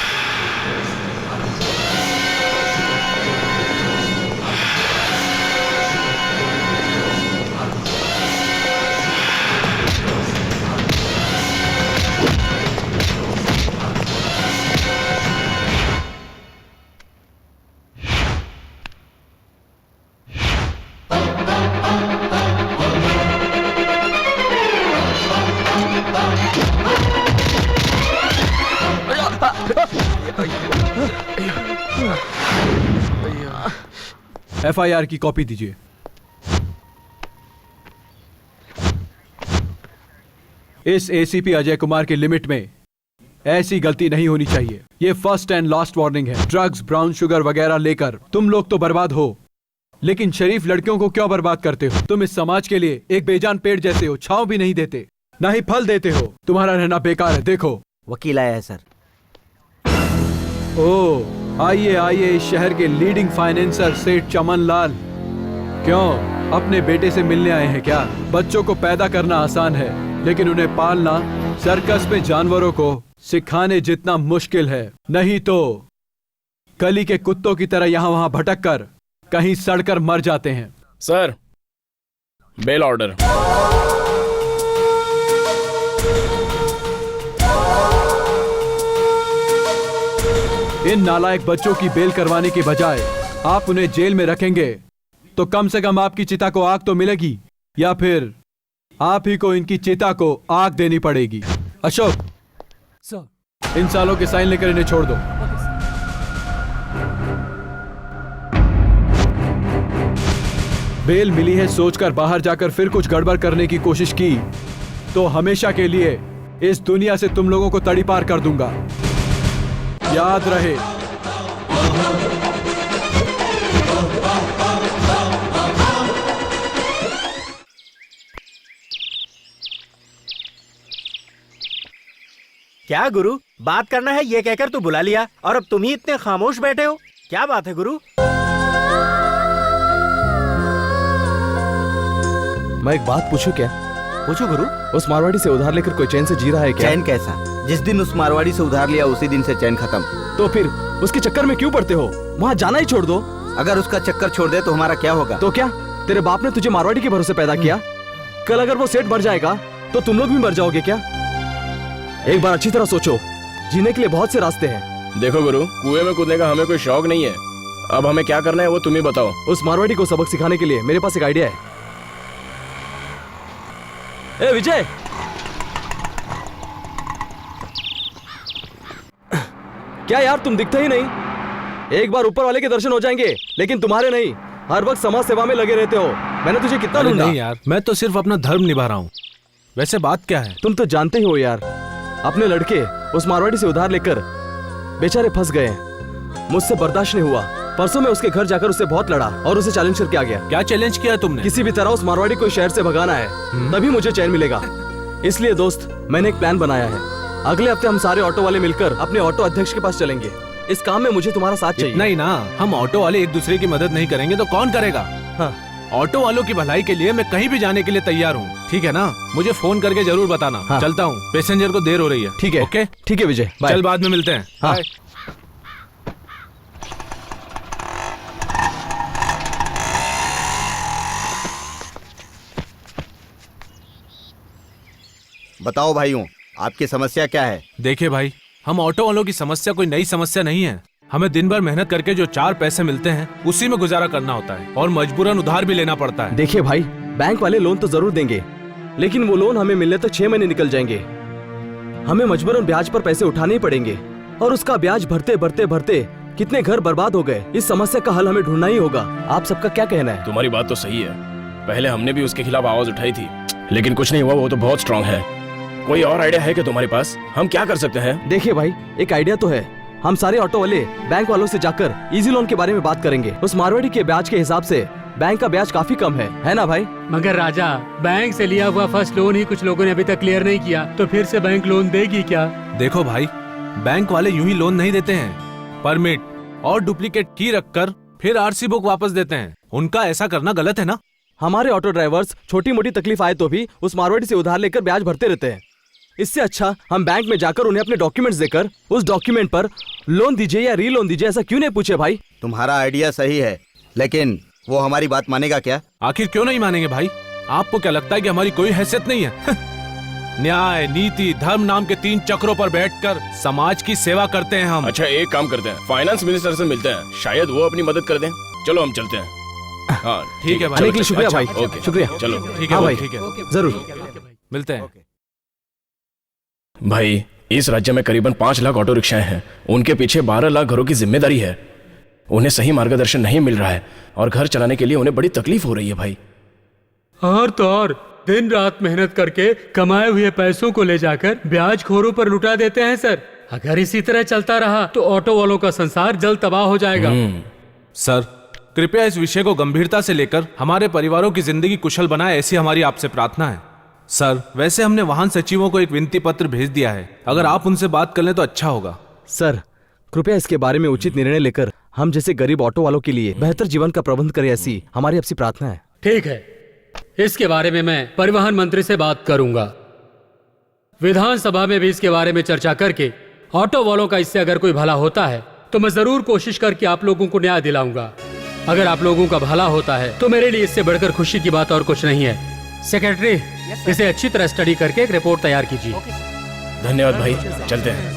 FIR की कॉपी दीजिए। इस ACP अजय कुमार के लिमिट में ऐसी गलती नहीं होनी चाहिए। ये फर्स्ट एंड लास्ट वार्निंग है। ड्रग्स, ब्राउन शुगर वगैरह लेकर तुम लोग तो बर्बाद हो, लेकिन शरीफ लड़कियों को क्यों बर्बाद करते हो? तुम इस समाज के लिए एक बेजान पेड़ जैसे हो, छांव भी नहीं देते, ना ही फल देते हो। तुम्हारा रहना बेकार है। देखो, वकील आया है सर। ओ आइए आइए, इस शहर के लीडिंग फाइनेंसर सेठ चमन लाल। क्यों, अपने बेटे से मिलने आए हैं क्या? बच्चों को पैदा करना आसान है, लेकिन उन्हें पालना सर्कस में जानवरों को सिखाने जितना मुश्किल है। नहीं तो गली के कुत्तों की तरह यहां वहां भटक कर कहीं सड़कर मर जाते हैं। Sir, bail order. इन नालायक बच्चों की बेल करवाने की बजाय आप उन्हें जेल में रखेंगे तो कम से कम आपकी चिता को आग तो मिलेगी, या फिर आप ही को इनकी चिता को आग देनी पड़ेगी। अशोक सर, इन सालों के साइन लेकर इन्हें छोड़ दो। बेल मिली है सोचकर बाहर जाकर फिर कुछ गड़बड़ करने की कोशिश की तो हमेशा के लिए इस दुनिया से तुम लोगों को तड़ी पार कर दूंगा। याद रहे। क्या गुरु, बात करना है ये कहकर तू बुला लिया और अब तुम ही इतने खामोश बैठे हो, क्या बात है गुरु? मैं एक बात पूछूं क्या? पूछो गुरु। उस मारवाड़ी से उधार लेकर कोई चैन से जी रहा है क्या? चैन कैसा? जिस दिन उस मारवाड़ी से उधार लिया उसी दिन से चैन खत्म। तो फिर उसके चक्कर में क्यों पड़ते हो? वहाँ जाना ही छोड़ दो। अगर उसका चक्कर छोड़ दे तो हमारा क्या होगा? तो क्या तेरे बाप ने तुझे मारवाड़ी के भरोसे पैदा किया? कल अगर वो सेठ मर जाएगा तो तुम लोग भी मर जाओगे क्या? एक बार अच्छी तरह सोचो, जीने के लिए बहुत से रास्ते हैं। देखो गुरु, कुएं में कूदने का हमें कोई शौक नहीं है। अब हमें क्या करना है वो तुम ही बताओ। उस मारवाड़ी को सबक सिखाने के लिए मेरे पास एक आइडिया है। ए विजय, क्या यार तुम दिखते ही नहीं? एक बार ऊपर वाले के दर्शन हो जाएंगे, लेकिन तुम्हारे नहीं। हर वक्त समाज सेवा में लगे रहते हो। मैंने तुझे कितना ढूंढा। नहीं यार, मैं तो सिर्फ अपना धर्म निभा रहा हूँ। वैसे बात क्या है? तुम तो जानते ही हो यार, अपने लड़के उस मारवाड़ी से उधार लेकर बेचारे फंस गए। मुझसे बर्दाश्त नहीं हुआ। परसों मैं उसके घर जाकर उससे बहुत लड़ा और उसे चैलेंज करके आ गया। क्या चैलेंज किया तुमने? किसी भी तरह उस मारवाड़ी को शहर से भगाना है, तभी मुझे चैन मिलेगा। इसलिए दोस्त मैंने एक प्लान बनाया है। अगले हफ्ते हम सारे ऑटो वाले मिलकर अपने ऑटो अध्यक्ष के पास चलेंगे। इस काम में मुझे तुम्हारा साथ चाहिए। नहीं ना, हम ऑटो वाले एक दूसरे की मदद नहीं करेंगे तो कौन करेगा? हाँ। ऑटो वालों की भलाई के लिए मैं कहीं भी जाने के लिए तैयार हूँ, ठीक है ना? मुझे फोन करके जरूर बताना। हाँ। चलता हूँ, पैसेंजर को देर हो रही है। ठीक है, ओके? ठीक है विजय, बाय। चल बाद में मिलते हैं। हाँ। बाय। बताओ भाइयों, आपकी समस्या क्या है? देखिए भाई, हम ऑटो वालों की समस्या कोई नई समस्या नहीं है। हमें दिन भर मेहनत करके जो 4 पैसे मिलते हैं उसी में गुजारा करना होता है और मजबूरन उधार भी लेना पड़ता है। देखिए भाई, बैंक वाले लोन तो जरूर देंगे, लेकिन वो लोन हमें मिलने तक 6 महीने निकल जाएंगे। हमें मजबूरन ब्याज पर पैसे उठाने ही पड़ेंगे और उसका ब्याज भरते भरते भरते कितने घर बर्बाद हो गए। इस समस्या का हल हमें ढूंढना ही होगा। आप सबका क्या कहना है? तुम्हारी बात तो सही है। पहले हमने भी उसके खिलाफ आवाज उठाई थी, लेकिन कुछ नहीं हुआ। वो तो बहुत स्ट्रांग है। कोई और आइडिया है क्या तुम्हारे पास? हम क्या कर सकते हैं? देखिए भाई, एक आइडिया तो है। हम सारे ऑटो वाले बैंक वालों से जाकर इजी लोन के बारे में बात करेंगे। उस मारवाड़ी के ब्याज के हिसाब से बैंक का ब्याज काफी कम है ना भाई? मगर राजा, बैंक से लिया हुआ फर्स्ट लोन ही कुछ लोगों ने अभी तक क्लियर नहीं किया, तो फिर से बैंक लोन देगी क्या? देखो भाई, बैंक वाले यूं ही लोन नहीं देते हैं। परमिट और डुप्लीकेट की रखकर फिर आरसी बुक वापस देते हैं। उनका ऐसा करना गलत है ना? हमारे ऑटो ड्राइवर्स छोटी मोटी तकलीफ आए तो भी उस मारवाड़ी से उधार लेकर ब्याज भरते रहते हैं। इससे अच्छा हम बैंक में जाकर उन्हें अपने डॉक्यूमेंट्स देकर उस डॉक्यूमेंट पर लोन दीजिए या री लोन दीजिए, ऐसा क्यों नहीं पूछे भाई? तुम्हारा आइडिया सही है, लेकिन वो हमारी बात मानेगा क्या? आखिर क्यों नहीं मानेंगे भाई? आपको क्या लगता है कि हमारी कोई हैसियत नहीं है? न्याय, नीति, धर्म नाम के 3 चक्रों पर बैठकर समाज की सेवा करते हैं हम। अच्छा, एक काम करते हैं, फाइनेंस मिनिस्टर से मिलते हैं, शायद वो अपनी मदद कर दें। चलो हम चलते हैं। हाँ ठीक है भाई। आने के लिए शुक्रिया भाई। ओके, शुक्रिया। चलो ठीक है हाँ भाई, भाई, ठीक है, जरूर मिलते हैं। भाई, इस राज्य में करीबन 5 लाख ऑटो रिक्शाएं हैं। उनके पीछे 12 लाख घरों की जिम्मेदारी है। उन्हें सही मार्गदर्शन नहीं मिल रहा है और घर चलाने के लिए उन्हें बड़ी तकलीफ हो रही है भाई। और तो और दिन रात मेहनत करके कमाए हुए पैसों को ले जाकर ब्याज खोरों पर लुटा देते हैं सर। अगर इसी तरह चलता रहा तो ऑटो वालों का संसार जल्द तबाह हो जाएगा। सर, कृपया इस विषय को गंभीरता से लेकर हमारे परिवारों की जिंदगी कुशल बनाए, ऐसी हमारी आपसे प्रार्थना है। सर, वैसे हमने वाहन सचिवों को एक विनती पत्र भेज दिया है। अगर आप उनसे बात कर लें तो अच्छा होगा। सर, कृपया इसके बारे में उचित निर्णय लेकर हम जैसे गरीब ऑटो वालों के लिए बेहतर जीवन का प्रबंध करें, ऐसी हमारी आपसी प्रार्थना है। ठीक है, इसके बारे में मैं परिवहन मंत्री से बात करूंगा। विधानसभा में भी इसके बारे में चर्चा करके ऑटो वालों का इससे अगर कोई भला होता है तो मैं जरूर कोशिश करके आप लोगों को न्याय दिलाऊंगा। अगर आप लोगों का भला होता है तो मेरे लिए इससे बढ़कर खुशी की बात और कुछ नहीं है। सेक्रेटरी, इसे अच्छी तरह स्टडी करके एक रिपोर्ट तैयार कीजिए। धन्यवाद भाई, चलते हैं।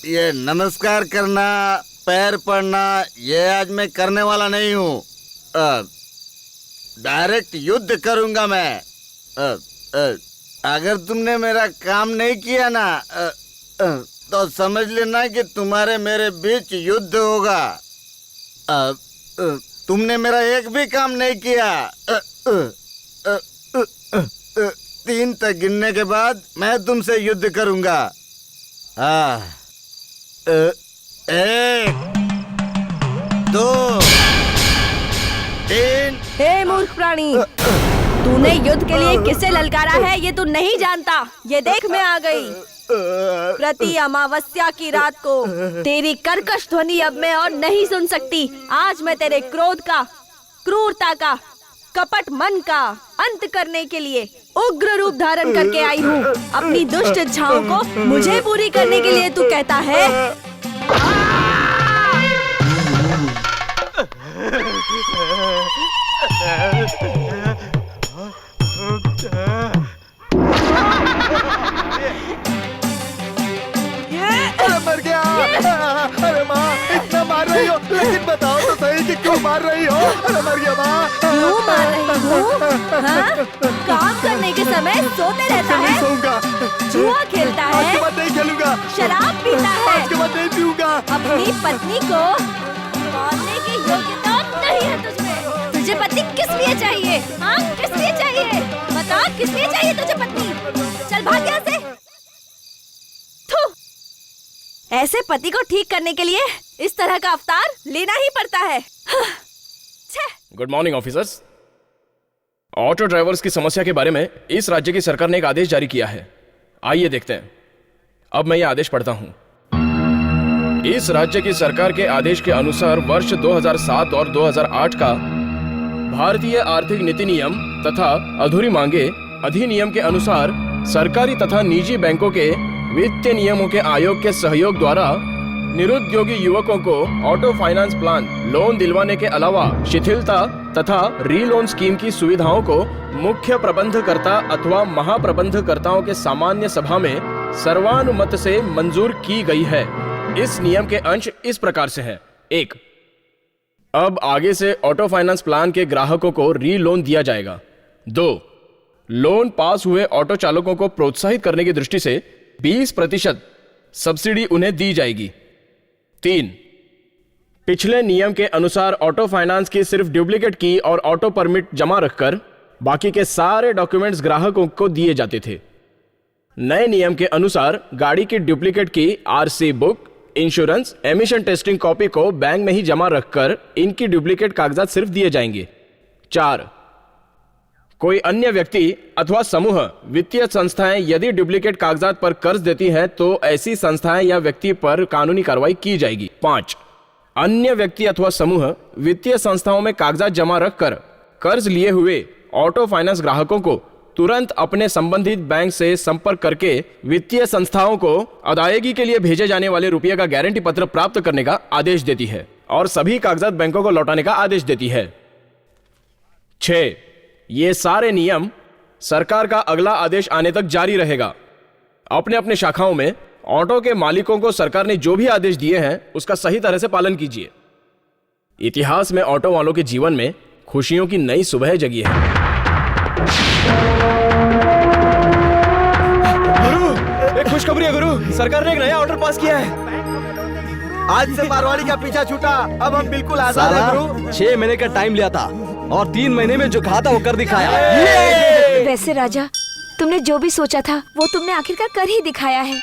ये नमस्कार करना, पैर पड़ना, ये आज मैं करने वाला नहीं हूँ। डायरेक्ट युद्ध करूंगा मैं। अगर तुमने मेरा काम नहीं किया ना तो समझ लेना कि तुम्हारे मेरे बीच युद्ध होगा। तुमने मेरा एक भी काम नहीं किया। 3 तक गिनने के बाद मैं तुमसे युद्ध करूंगा। 1 2 3। हे मूर्ख प्राणी, तूने युद्ध के लिए किसे ललकारा है ये तू नहीं जानता। ये देख, मैं आ गई। प्रति अमावस्या की रात को तेरी कर्कश ध्वनि अब मैं और नहीं सुन सकती। आज मैं तेरे क्रोध का, क्रूरता का, कपट मन का अंत करने के लिए उग्र रूप धारण करके आई हूँ। अपनी दुष्ट इच्छाओं को मुझे पूरी करने के लिए तू कहता है। अरे मर गया। अरे माँ, इतना मार रही हो, लेकिन बताओ तो सही कि क्यों मार रही हो? अरे मर गया माँ। क्यों मार रही हूँ? हाँ? काम करने के समय सोते रहता है, जुआ खेलता है, आज के बाद नहीं खेलूंगा, शराब पीता है, आज के बाद नहीं पीऊंगा। अपनी पत्नी को मारने की योग्यता नहीं है तुझमें। तुझे पत्नी किस लिए चाहिए? हाँ, किस लिए चाहिए? बता, किस लिए चाहिए तुझे पत्नी? चल भाग यहाँ से। थू! ऐसे पति को ठीक करने के लिए इस तरह का अवतार लेना ही पड़ता है। Good morning officers. Auto drivers की समस्या के बारे में इस राज्य की सरकार ने एक आदेश जारी किया है। आइए देखते हैं। अब मैं यह आदेश पढ़ता हूं। इस राज्य की सरकार के आदेश के अनुसार वर्ष 2007 और 2008 का भारतीय आर्थिक नीति नियम तथा अधूरी मांगे अधिनियम के अनुसार सरकारी तथा निजी बैंकों के वित्तीय नियमों के आयोग के सहयोग द्वारा निरुद्योगी युवकों को ऑटो फाइनेंस प्लान लोन दिलवाने के अलावा शिथिलता तथा री-लोन स्कीम की सुविधाओं को मुख्य प्रबंधकर्ता अथवा महाप्रबंधकर्ताओं के सामान्य सभा में सर्वानुमत से मंजूर की गई है। इस नियम के अंश इस प्रकार से हैं। 1. अब आगे से ऑटो फाइनेंस प्लान के ग्राहकों को री-लोन दिया जाएगा। 2. लोन पास हुए ऑटो चालकों को प्रोत्साहित करने की दृष्टि से 20% सब्सिडी उन्हें दी जाएगी। 3. पिछले नियम के अनुसार ऑटो फाइनेंस की सिर्फ डुप्लीकेट की और ऑटो परमिट जमा रखकर बाकी के सारे डॉक्यूमेंट्स ग्राहकों को दिए जाते थे। नए नियम के अनुसार गाड़ी की डुप्लीकेट की RC book, insurance, emission testing copy को बैंक में ही जमा रखकर इनकी डुप्लीकेट कागजात सिर्फ दिए जाएंगे। 4. कोई अन्य व्यक्ति अथवा समूह वित्तीय संस्थाएं यदि डुप्लीकेट कागजात पर कर्ज देती हैं तो ऐसी संस्थाएं या व्यक्ति पर कानूनी कार्रवाई की जाएगी। 5. अन्य व्यक्ति अथवा समूह वित्तीय संस्थाओं में कागजात जमा रखकर कर्ज लिए हुए ऑटो फाइनेंस ग्राहकों को तुरंत अपने संबंधित बैंक से संपर्क करके वित्तीय संस्थाओं को अदायगी के लिए भेजे जाने वाले रुपये का गारंटी पत्र प्राप्त करने का आदेश देती है और सभी कागजात बैंकों को लौटाने का आदेश देती है। 6. ये सारे नियम सरकार का अगला आदेश आने तक जारी रहेगा। अपने अपने शाखाओं में ऑटो के मालिकों को सरकार ने जो भी आदेश दिए हैं उसका सही तरह से पालन कीजिए। इतिहास में ऑटो वालों के जीवन में खुशियों की नई सुबह जगी है। गुरु, एक खुशखबरी है गुरु, सरकार ने एक नया ऑर्डर पास किया है। आज से मारवाड़ी का पीछा छूटा, अब हम बिल्कुल आजाद हैं गुरु। 6 महीने का टाइम लिया था और 3 महीने में जो कहा था वो कर दिखाया। वैसे राजा, तुमने जो भी सोचा था वो तुमने आखिरकार कर ही दिखाया है।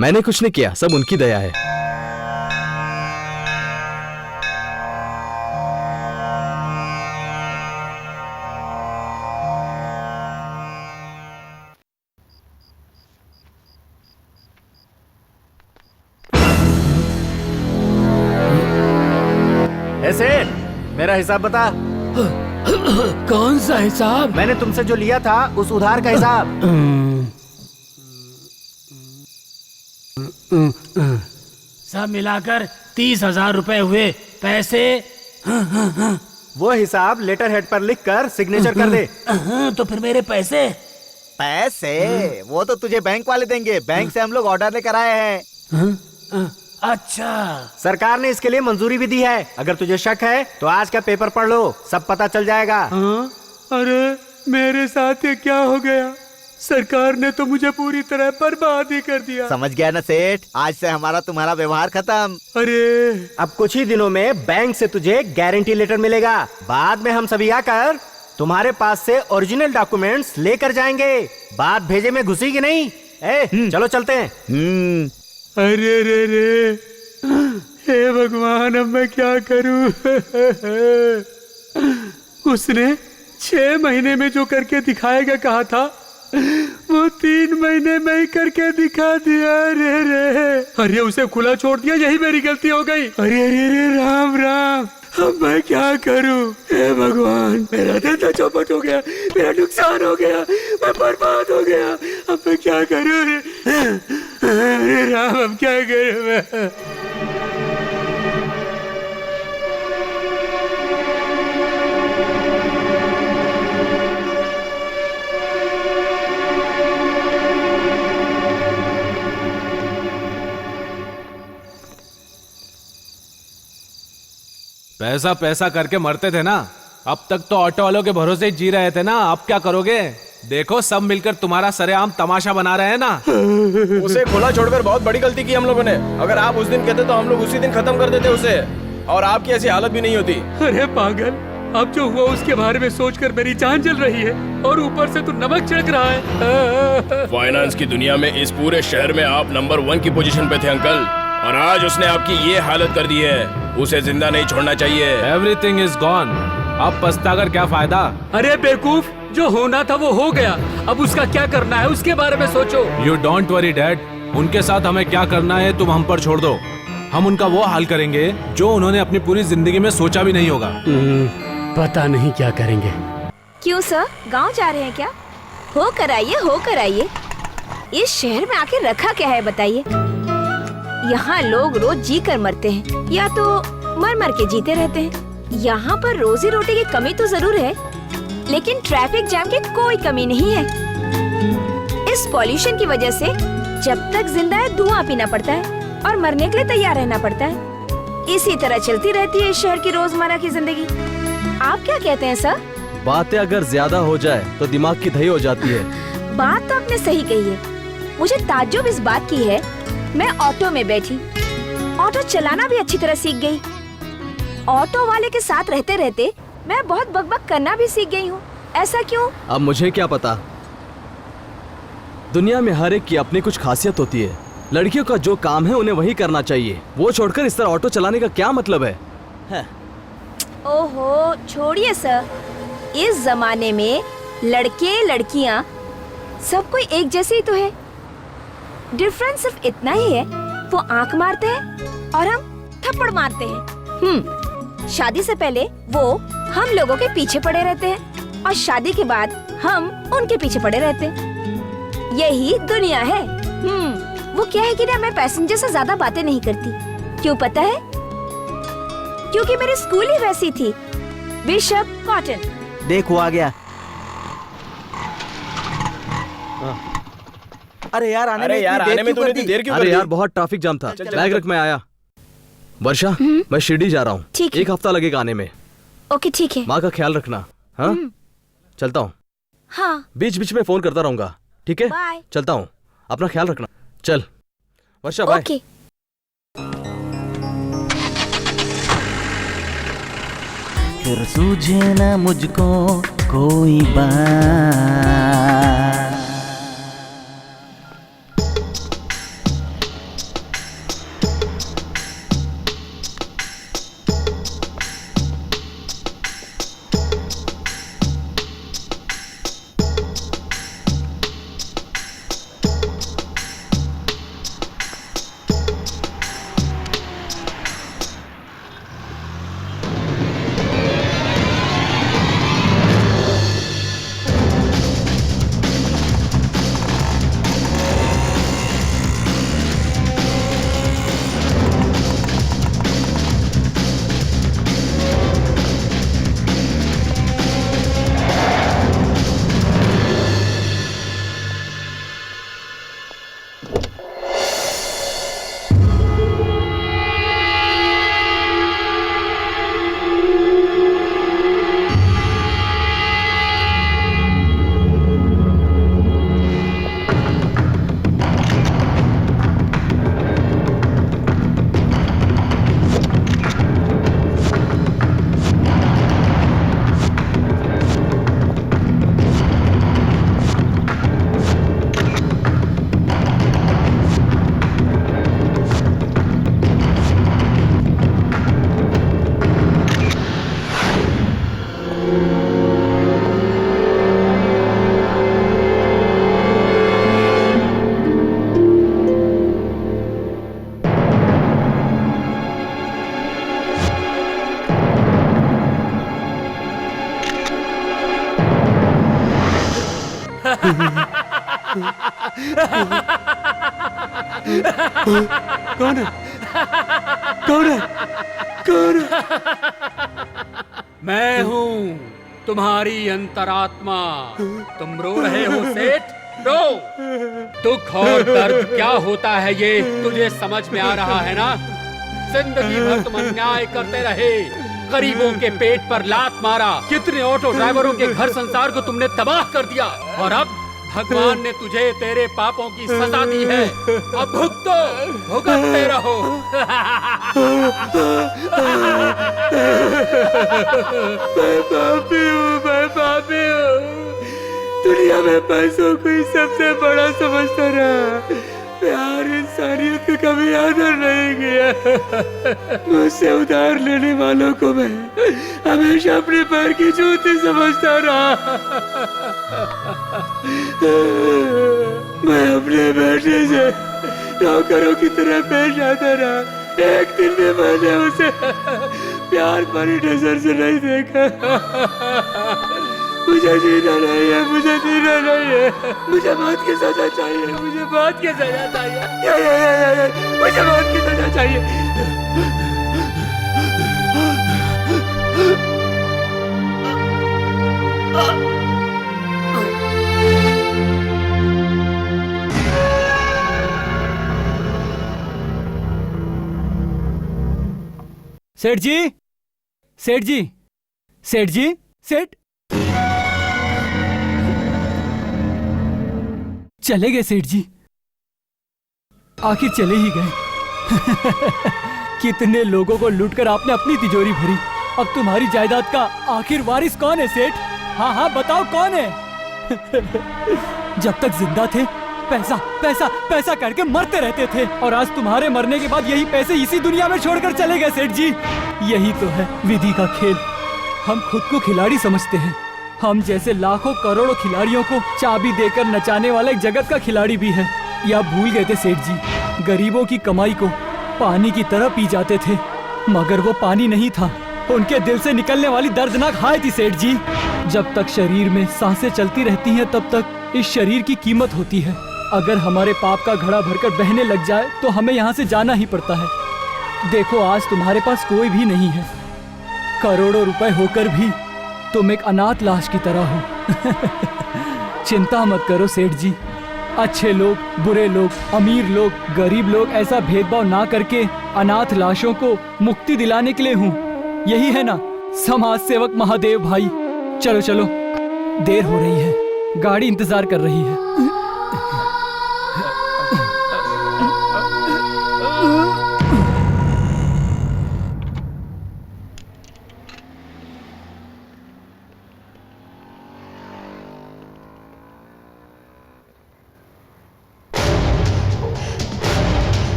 मैंने कुछ नहीं किया, सब उनकी दया है। ऐसे मेरा हिसाब बता। कौन सा हिसाब? मैंने तुमसे जो लिया था उस उधार का हिसाब। सब मिलाकर 30,000 रुपए हुए। पैसे? वो हिसाब लेटर हेड पर लिखकर सिग्नेचर कर दे। तो फिर मेरे पैसे? पैसे वो तो तुझे बैंक वाले देंगे। बैंक से हम लोग ऑर्डर लेकर आए हैं। अच्छा, सरकार ने इसके लिए मंजूरी भी दी है। अगर तुझे शक है तो आज का पेपर पढ़ लो, सब पता चल जाएगा। अरे मेरे साथ ये क्या हो गया? सरकार ने तो मुझे पूरी तरह बर्बाद ही कर दिया। समझ गया ना सेठ, आज से हमारा तुम्हारा व्यवहार खत्म। अरे अब कुछ ही दिनों में बैंक से तुझे गारंटी लेटर मिलेगा। बाद में हम सभी आकर तुम्हारे पास से ओरिजिनल डॉक्यूमेंट्स लेकर जाएंगे। बात भेजे में घुसेगी नहीं। चलो चलते हैं। अरे रे रे, हे भगवान, अब मैं क्या करूं? उसने 6 महीने में जो करके दिखाएगा कहा था, वो 3 महीने में ही करके दिखा दिया। रे रे, अरे उसे खुला छोड़ दिया, यही मेरी गलती हो गई। अरे रे रे, राम राम, अब मैं क्या करूं? हे भगवान, मेरा धंधा चौपट हो गया, मेरा नुकसान हो गया, मैं बर्बाद हो गया। अब मैं क्या करूं? अरे राम, अब क्या करूं मैं? पैसा पैसा करके मरते थे ना, अब तक तो ऑटो वालों के भरोसे जी रहे थे ना। अब क्या करोगे? देखो, सब मिलकर तुम्हारा सरेआम तमाशा बना रहे हैं ना। उसे खुला छोड़कर बहुत बड़ी गलती की हम लोगों ने। अगर आप उस दिन कहते तो हम लोग उसी दिन खत्म कर देते उसे, और आपकी ऐसी हालत भी नहीं होती। अरे पागल, अब जो हुआ उसके बारे में सोचकर मेरी जान जल रही है और ऊपर से तू नमक छिड़क रहा है। फाइनेंस की दुनिया में इस पूरे शहर में आप नंबर 1 की पोजीशन पे थे अंकल, और आज उसने आपकी ये हालत कर दी है। उसे जिंदा नहीं छोड़ना चाहिए। Everything is gone. अब पछताकर क्या फायदा? अरे बेवकूफ, जो होना था वो हो गया, अब उसका क्या करना है उसके बारे में सोचो। यू डोंट वरी डैड, उनके साथ हमें क्या करना है तुम हम पर छोड़ दो। हम उनका वो हाल करेंगे जो उन्होंने अपनी पूरी जिंदगी में सोचा भी नहीं होगा। पता नहीं क्या करेंगे। क्यों सर, गांव जा रहे हैं क्या? हो कर आइए, हो कर आइए। इस शहर में आके रखा क्या है बताइए? यहाँ लोग रोज जी कर मरते हैं या तो मर मर के जीते रहते हैं। यहाँ पर रोजी रोटी की कमी तो जरूर है, लेकिन ट्रैफिक जाम की कोई कमी नहीं है। इस पॉल्यूशन की वजह से जब तक जिंदा है धुआं पीना पड़ता है और मरने के लिए तैयार रहना पड़ता है। इसी तरह चलती रहती है इस शहर की रोजमर्रा की जिंदगी। आप क्या कहते हैं सर? बातें अगर ज्यादा हो जाए तो दिमाग की दही हो जाती है। बात तो आपने सही कही है। मुझे ताज्जुब इस बात की है, मैं ऑटो में बैठी, ऑटो चलाना भी अच्छी तरह सीख गई। ऑटो वाले के साथ रहते रहते मैं बहुत बकबक करना भी सीख गई हूँ। ऐसा क्यों? अब मुझे क्या पता। दुनिया में हर एक की अपनी कुछ खासियत होती है। लड़कियों का जो काम है उन्हें वही करना चाहिए। वो छोड़कर इस तरह ऑटो चलाने का क्या मतलब है? ओहो, छोड़िए सर। इस जमाने में लड़के लड़कियाँ सब कोई एक जैसे ही तो है। डिफरेंस सिर्फ इतना ही है, वो आंख मारते हैं और हम थप्पड़ मारते हैं। शादी से पहले वो हम लोगों के पीछे पड़े रहते हैं और शादी के बाद हम उनके पीछे पड़े रहते हैं। यही दुनिया है। वो क्या है कि ना, मैं पैसेंजर से ज्यादा बातें नहीं करती। क्यों पता है? क्योंकि मेरी स्कूल ही वैसी थी। Bishop cotton. देखो आ गया। अरे यार आने में तूने इतनी देर क्यों कर दी? अरे यार बहुत ट्रैफिक जाम था। बैग रख, मैं आया। वर्षा, मैं शिरडी जा रहा हूँ। एक हफ्ता लगेगा आने में। ओके ठीक है। माँ का ख्याल रखना। हाँ, चलता हूँ। हाँ, बीच बीच में फोन करता रहूंगा, ठीक है? बाय। चलता हूँ, अपना ख्याल रखना। चल वर्षा, बाय। ओके। फिर सूझे ना मुझको कोई बात। कौन है? कौन है? कौन है? मैं हूँ तुम्हारी अंतरात्मा। तुम रो रहे हो सेठ? रो। दुख और दर्द क्या होता है ये तुझे समझ में आ रहा है ना? जिंदगी भर तुम अन्याय करते रहे, गरीबों के पेट पर लात मारा, कितने ऑटो ड्राइवरों के घर संसार को तुमने तबाह कर दिया, और अब भगवान ने तुझे तेरे पापों की सजा दी है। अब भुगतो, भुगतते रहो। मैं पापी हूँ, मैं पापी हूँ। दुनिया में पैसों को ही सबसे बड़ा समझता रहा, प्यार इंसानियत को कभी आदर नहीं किया। मुझसे उधार लेने वालों को मैं हमेशा अपने पैर की जूती समझता रहा। मैं अपने बेटे से नौकरों की तरह पेश आता रहा। एक दिन भी मैंने उसे प्यार भरी नजर से नहीं देखा। मुझे जीना नहीं है, मुझे जीना नहीं है। मुझे मौत की सजा चाहिए, मुझे मौत की सजा चाहिए, मुझे मौत की सजा चाहिए। सेठ जी, सेठ जी, सेठ जी, सेठ चले गए सेठ जी, आखिर चले ही गए। कितने लोगों को लूटकर आपने अपनी तिजोरी भरी। अब तुम्हारी जायदाद का आखिर वारिस कौन है सेठ? हाँ हाँ बताओ कौन है? जब तक जिंदा थे पैसा पैसा पैसा करके मरते रहते थे, और आज तुम्हारे मरने के बाद यही पैसे इसी दुनिया में छोड़कर चले गए सेठ जी। यही तो है विधि का खेल। हम खुद को खिलाड़ी समझते हैं। हम जैसे लाखों करोड़ों खिलाड़ियों को चाबी देकर नचाने वाला एक जगत का खिलाड़ी भी है। या भूल गए थे सेठ जी, गरीबों की कमाई को पानी की तरह पी जाते थे, मगर वो पानी नहीं था, उनके दिल से निकलने वाली दर्दनाक हाय थी सेठ जी। जब तक शरीर में सांसें चलती रहती हैं तब तक इस शरीर की कीमत होती है। अगर हमारे पाप का घड़ा भरकर बहने लग जाए तो हमें यहाँ से जाना ही पड़ता है। देखो आज तुम्हारे पास कोई भी नहीं है, करोड़ों रुपए होकर भी तुम एक अनाथ लाश की तरह हो। चिंता मत करो सेठ जी, अच्छे लोग, बुरे लोग, अमीर लोग, गरीब लोग ऐसा भेदभाव ना करके अनाथ लाशों को मुक्ति दिलाने के लिए हूँ। यही है ना समाज सेवक महादेव भाई। चलो चलो देर हो रही है, गाड़ी इंतजार कर रही है।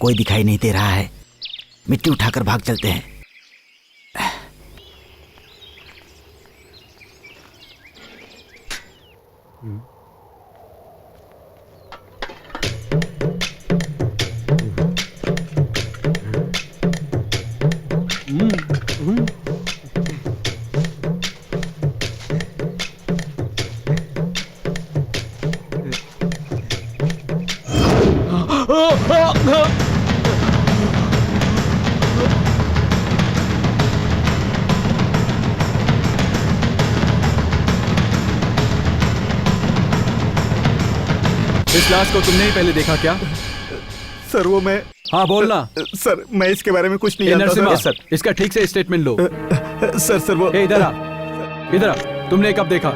कोई दिखाई नहीं दे रहा है, मिट्टी उठाकर भाग चलते हैं। इस लाश को तुमने ही पहले देखा क्या? सर वो मैं। हाँ बोलना। सर मैं इसके बारे में कुछ नहीं जानता नरसिम्हा, सर। इसका ठीक से स्टेटमेंट लो। सर वो इधर आ, इधर आ। तुमने कब देखा?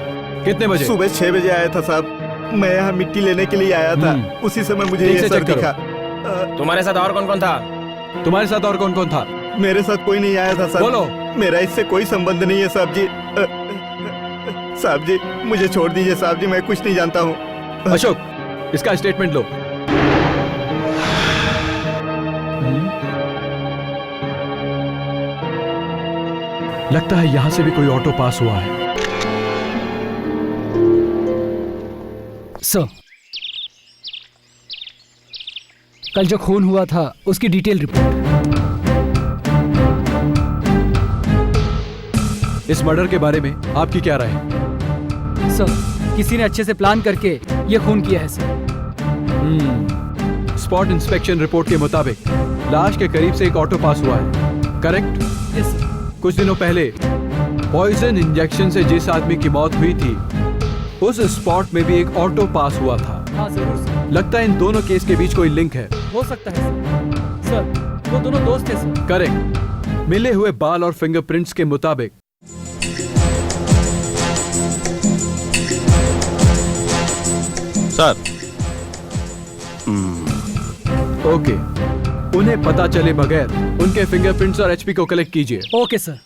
कितने बजे? सुबह 6 बजे आया था साहब। मैं यहाँ मिट्टी लेने के लिए आया था, उसी समय मुझे ये सर दिखा। तुम्हारे साथ और कौन कौन था? तुम्हारे साथ और कौन कौन था? मेरे साथ कोई नहीं आया था सर। बोलो। मेरा इससे कोई संबंध नहीं है साहब जी। साहब जी मुझे छोड़ दीजिए साहब जी, मैं कुछ नहीं जानता हूँ। अशोक इसका स्टेटमेंट लो। लगता है यहां से भी कोई ऑटो पास हुआ है। सर, कल जो खून हुआ था उसकी डिटेल रिपोर्ट। इस मर्डर के बारे में आपकी क्या राय है? सर, किसी ने अच्छे से प्लान करके ये खून किया है सर। स्पॉट इंस्पेक्शन रिपोर्ट के मुताबिक लाश के करीब से एक ऑटो पास हुआ है, करेक्ट? Yes sir. कुछ दिनों पहले पॉइजन इंजेक्शन से जिस आदमी की मौत हुई थी उस स्पॉट में भी एक ऑटो पास हुआ था। हाँ जरूर सर। लगता है इन दोनों केस के बीच कोई लिंक है। हो सकता है सर। सर वो दोनों दोस्त थे सर। करेक्ट। मिले हुए बाल और फिंगरप्रिंट्स के मुताबिक सर। ओके, उन्हें पता चले बगैर उनके फिंगरप्रिंट्स और एचपी को कलेक्ट कीजिए। Okay sir.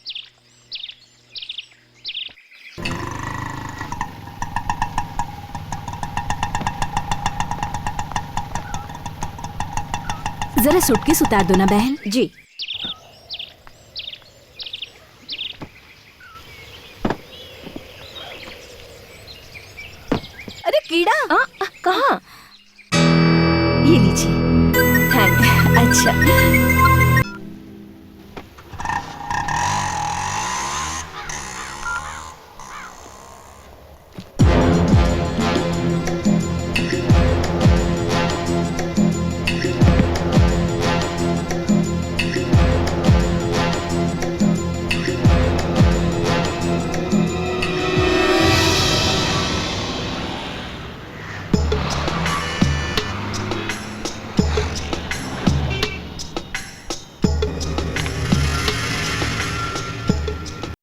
जरा सूटकेस उतार दो ना बहन। जी। अरे कीड़ा कहाँ? ये लीजिए। थैंक। अच्छा।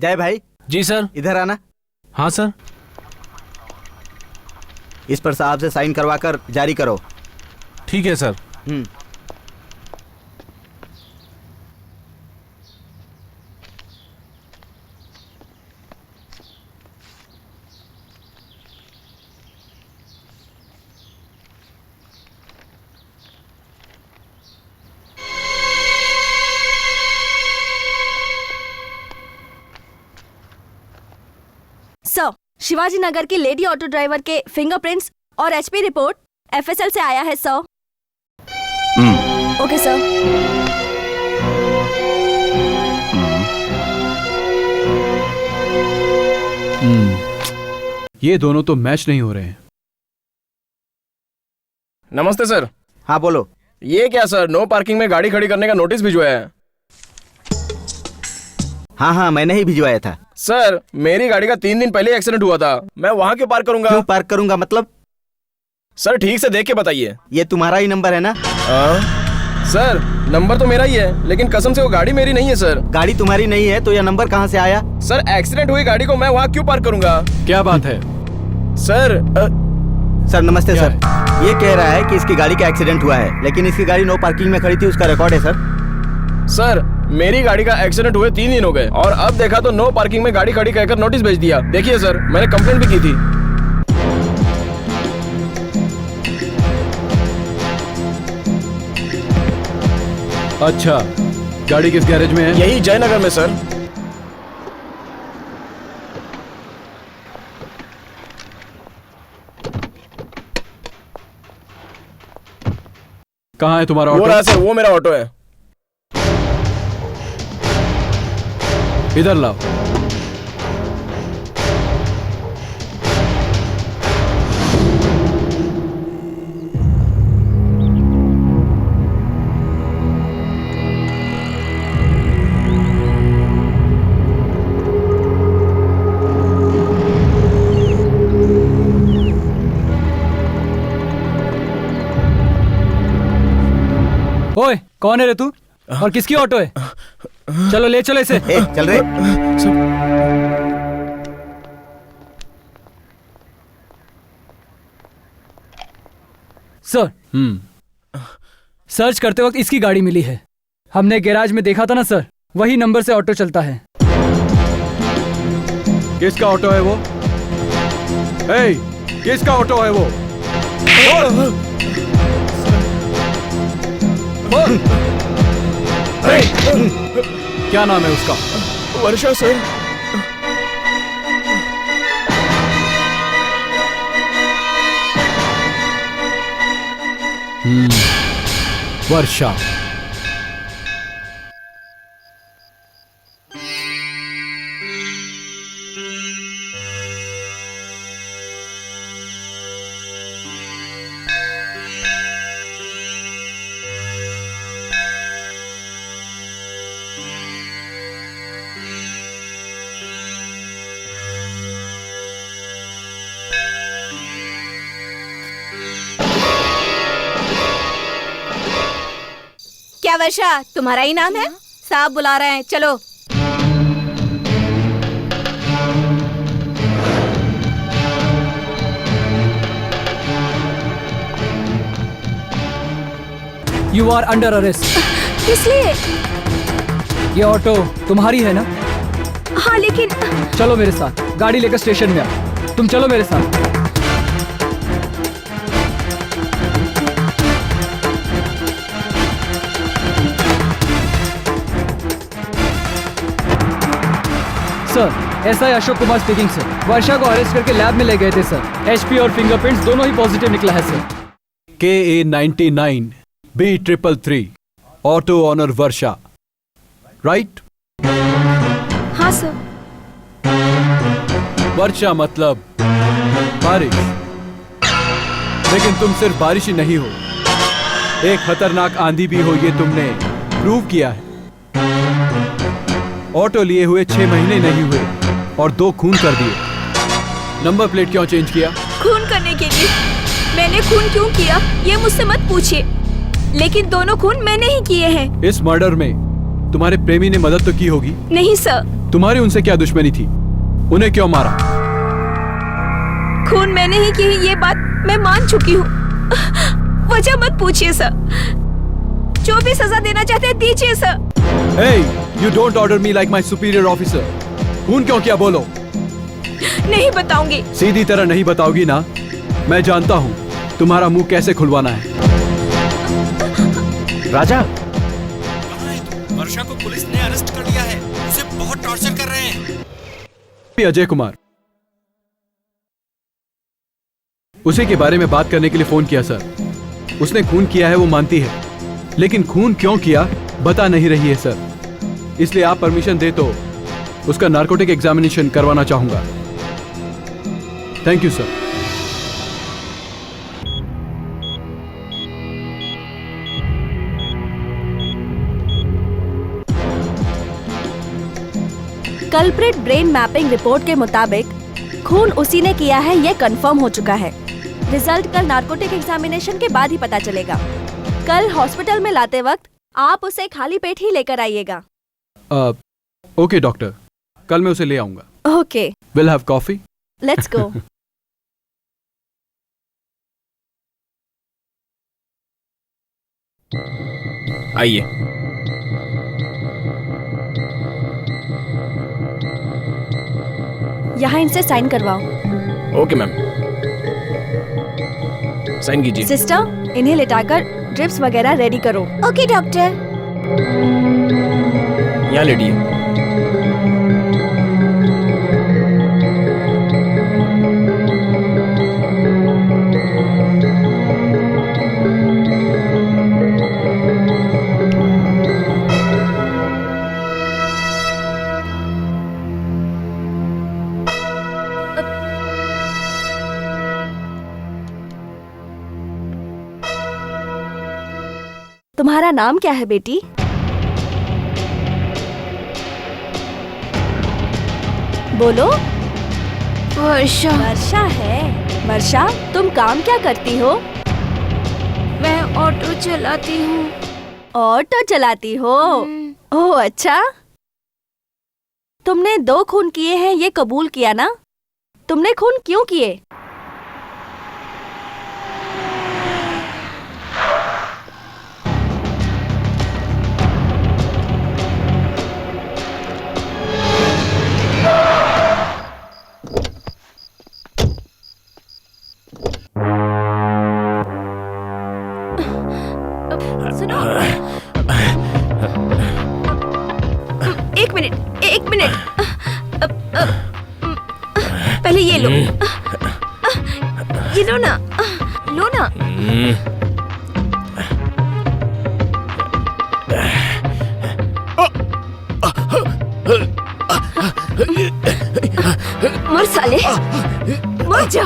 जय भाई। जी सर। इधर आना। हाँ सर। इस पर साहब से साइन करवाकर जारी करो। ठीक है सर। सर, शिवाजी नगर की लेडी ऑटो ड्राइवर के फिंगरप्रिंट्स और एचपी रिपोर्ट एफएसएल से आया है सर। Okay sir. ये दोनों तो मैच नहीं हो रहे हैं। नमस्ते सर। हाँ बोलो। ये क्या सर, नो पार्किंग में गाड़ी खड़ी करने का नोटिस भिजवाया है। हाँ हाँ, मैंने ही भिजवाया था। सर, मेरी गाड़ी का 3 दिन पहले एक्सीडेंट हुआ था। मैं वहाँ क्यों पार्क करूंगा? क्यों पार्क करूंगा मतलब? सर ठीक से देख के बताइए। ये तुम्हारा ही नंबर है ना? सर, नंबर तो मेरा ही है, लेकिन कसम से वो गाड़ी मेरी नहीं है सर। गाड़ी तुम्हारी नहीं है तो यह नंबर कहाँ से आया? सर, एक्सीडेंट हुई गाड़ी को मैं वहाँ क्यों पार्क करूंगा? क्या बात है? सर सर नमस्ते सर। ये कह रहा है कि इसकी गाड़ी का एक्सीडेंट हुआ है, लेकिन इसकी गाड़ी नो पार्किंग में खड़ी थी, उसका रिकॉर्ड है सर। सर, मेरी गाड़ी का एक्सीडेंट हुए 3 दिन हो गए और अब देखा तो नो पार्किंग में गाड़ी खड़ी कहकर नोटिस भेज दिया। देखिए सर, मैंने कंप्लेंट भी की थी। अच्छा, गाड़ी किस गैरेज में है? यही जयनगर में सर। कहाँ है तुम्हारा वो ऑटो? रहा सर, वो मेरा ऑटो है। इधर लाओ। ओए, कौन है रे तू? और किसकी ऑटो है? चलो ले चलो इसे। चल रहे। सर, सर्च करते वक्त इसकी गाड़ी मिली है। हमने गैराज में देखा था ना सर, वही नंबर से ऑटो चलता है। किसका ऑटो है वो? ए, किसका ऑटो है वो? क्या नाम है उसका? वर्षा सर। वर्षा। क्या वर्षा तुम्हारा ही नाम है? साहब बुला रहे हैं, चलो। You are under arrest. इसलिए? ये ऑटो तुम्हारी है ना? हाँ लेकिन। चलो मेरे साथ, गाड़ी लेकर स्टेशन में आओ। तुम चलो मेरे साथ। Sir, SI Ashok Kumar speaking sir. Varsha को अरेस्ट करके लैब में ले गए थे सर। एचपी और फिंगरप्रिंट्स दोनों ही पॉजिटिव निकला है sir. KA99 B333 auto owner Varsha, right? हाँ सर। वर्षा मतलब बारिश, लेकिन तुम सिर्फ बारिश ही नहीं हो, एक खतरनाक आंधी भी हो, ये तुमने प्रूव किया है। ऑटो लिए हुए 6 महीने नहीं हुए और 2 खून कर दिए। नंबर प्लेट क्यों चेंज किया? खून करने के लिए। मैंने खून क्यों किया ये मुझसे मत पूछिए, लेकिन दोनों खून मैंने ही किए हैं। इस मर्डर में तुम्हारे प्रेमी ने मदद तो की होगी? नहीं सर। तुम्हारी उनसे क्या दुश्मनी थी? उन्हें क्यों मारा? खून मैंने ही की है, ये बात मैं मान चुकी हूँ। वजह मत पूछिए सर, जो भी सजा देना चाहते हैं दीजिए sir. Hey, you don't order me like my superior officer. खून क्यों किया बोलो? नहीं बताऊंगी। सीधी तरह नहीं बताओगी ना? मैं जानता हूँ तुम्हारा मुंह कैसे खुलवाना है। राजा, वर्षा को पुलिस ने अरेस्ट कर लिया है, उसे बहुत टॉर्चर कर रहे हैं। अजय कुमार, उसी के बारे में बात करने के लिए फोन किया सर। उसने खून किया है वो मानती है, लेकिन खून क्यों किया बता नहीं रही है सर। इसलिए आप परमिशन दे तो उसका नार्कोटिक एग्जामिनेशन करवाना चाहूंगा। Thank you sir. Culprit brain mapping report के मुताबिक खून उसी ने किया है, ये कंफर्म हो चुका है। रिजल्ट कल नार्कोटिक एग्जामिनेशन के बाद ही पता चलेगा। कल हॉस्पिटल में लाते वक्त आप उसे खाली पेट ही लेकर आइएगा। ओके डॉक्टर, कल मैं उसे ले आऊंगा। Okay, will have coffee. Let's go. आइए। यहाँ इनसे साइन करवाओ। ओके मैम, साइन कीजिए। सिस्टर, इन्हें लेटाकर ड्रिप्स वगैरह रेडी करो। Okay doctor. यहाँ लेटिए। तुम्हारा नाम क्या है बेटी? बोलो। वर्षा। वर्षा है। वर्षा, तुम काम क्या करती हो? मैं ऑटो चलाती हूँ। ऑटो चलाती हो? ओह अच्छा। तुमने 2 खून किए हैं ये कबूल किया ना? तुमने खून क्यों किए? सुनो। एक मिनट। पहले ये लो। ये लो ना। लो ना। मर साले, मर जा।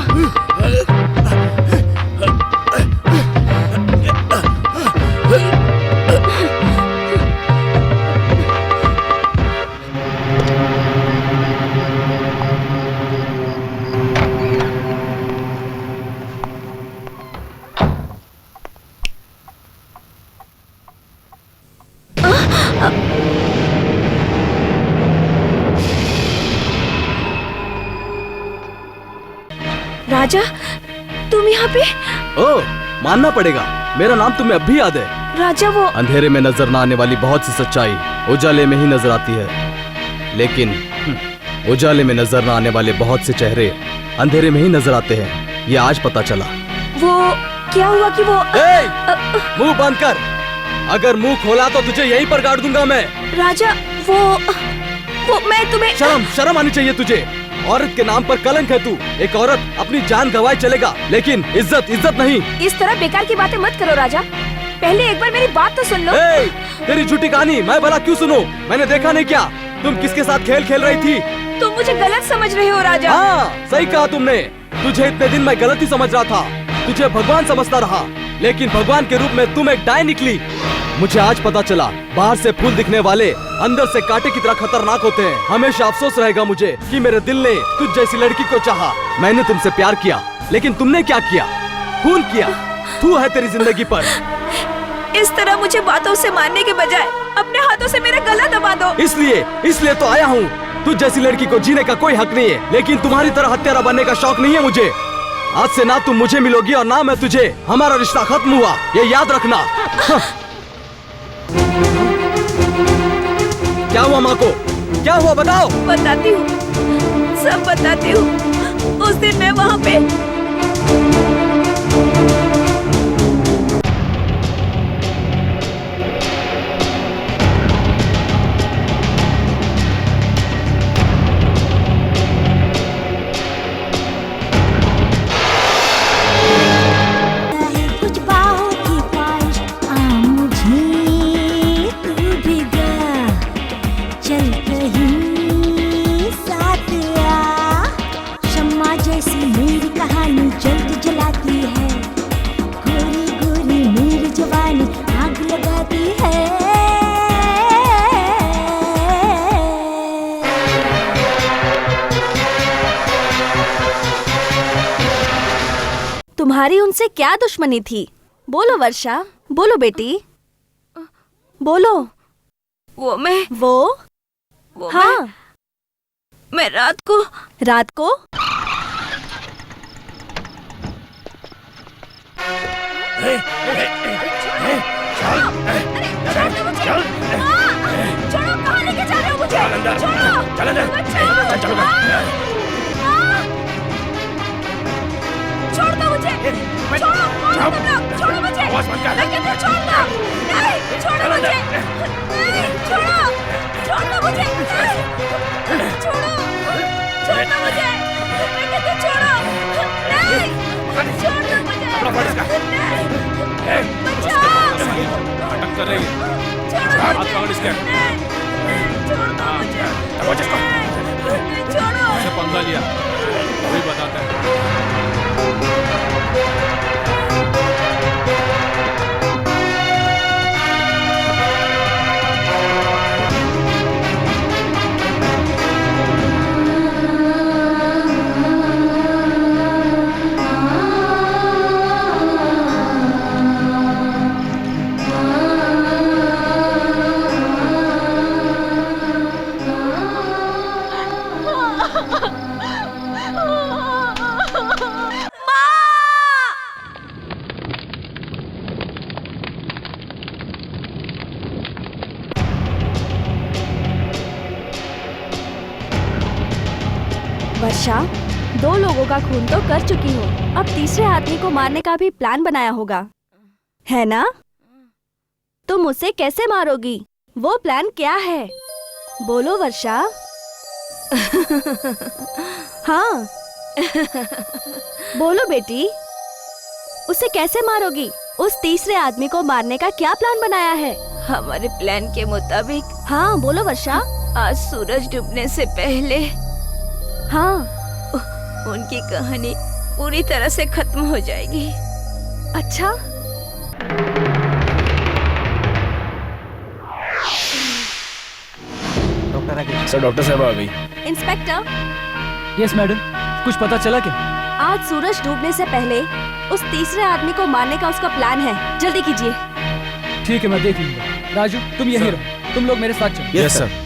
राजा, तुम यहाँ पे? ओ, मानना पड़ेगा, मेरा नाम तुम्हें अब भी याद है। राजा वो अंधेरे में नजर न आने वाली बहुत सी सच्चाई उजाले में ही नजर आती है, लेकिन उजाले में नजर न आने वाले बहुत से चेहरे अंधेरे में ही नजर आते हैं। ये आज पता चला। वो क्या हुआ कि वो मुंह बंद कर, अगर मुंह खोला तो तुझे यहीं पर गाड़ दूंगा मैं। राजा वो मैं तुम्हें शर्म आनी चाहिए तुझे। औरत के नाम पर कलंक है तू। एक औरत अपनी जान गंवाए चलेगा, लेकिन इज्जत नहीं। इस तरह बेकार की बातें मत करो राजा, पहले एक बार मेरी बात तो सुन लो। तेरी झूठी कहानी मैं भला क्यों सुनूं? मैंने देखा नहीं क्या तुम किसके साथ खेल खेल रही थी? तुम मुझे गलत समझ रहे हो राजा। हाँ, सही कहा तुमने। तुझे इतने दिन मैं गलत ही समझ रहा था, तुझे भगवान समझता रहा, लेकिन भगवान के रूप में तुम एक डाय निकली। मुझे आज पता चला, बाहर से फूल दिखने वाले अंदर से कांटे की तरह खतरनाक होते हैं। हमेशा अफसोस रहेगा मुझे कि मेरे दिल ने तुझ जैसी लड़की को चाहा। मैंने तुमसे प्यार किया, लेकिन तुमने क्या किया? खून किया। तू है तेरी जिंदगी पर। इस तरह मुझे बातों से मारने के बजाय अपने हाथों से मेरा गला दबा दो। इसलिए तो आया हूँ। तुझ जैसी लड़की को जीने का कोई हक नहीं है, लेकिन तुम्हारी तरह हत्यारा बनने का शौक नहीं है मुझे। आज से ना तुम मुझे मिलोगी और ना मैं तुझे। हमारा रिश्ता खत्म हुआ, ये याद रखना। क्या हुआ माँ को? क्या हुआ बताओ? बताती हूँ, सब बताती हूँ। उस दिन मैं वहाँ पे तुम्हारी उनसे क्या दुश्मनी थी? बोलो वर्षा, बोलो बेटी, बोलो। वो हाँ, मैं रात को छोड़ो, कहाँ लेके जा रहे हो मुझे? छोड़ दो मुझे, छोड़ो मुझे, लेकिन तो छोड़ दो, नहीं, छोड़ो मुझे, नहीं, छोड़ो मुझे, छोड़ो मुझे, लेकिन तो छोड़ो, नहीं, छोड़ दो मुझे, नहीं, बचाओ, अटक कर रही है, छोड़ो मुझे, मुझे, छोड़ो, उसे पंगा लिया, वही बताता है। वर्षा, 2 लोगों का खून तो कर चुकी हो, अब तीसरे आदमी को मारने का भी प्लान बनाया होगा, है ना? तुम उसे कैसे मारोगी? वो प्लान क्या है? बोलो वर्षा। हाँ, बोलो बेटी, उसे कैसे मारोगी? उस तीसरे आदमी को मारने का क्या प्लान बनाया है? हमारे प्लान के मुताबिक, हाँ बोलो वर्षा। आज सूरज डूबने से पहले हाँ, उनकी कहानी पूरी तरह से खत्म हो जाएगी। अच्छा, डॉक्टर साहब आ गई। इंस्पेक्टर। यस मैडम, कुछ पता चला क्या? आज सूरज डूबने से पहले उस तीसरे आदमी को मारने का उसका प्लान है, जल्दी कीजिए। ठीक है, मैं देख लूंगा। राजू, तुम यहीं रहो, तुम लोग मेरे साथ चलो। Yes sir.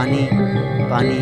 पानी पानी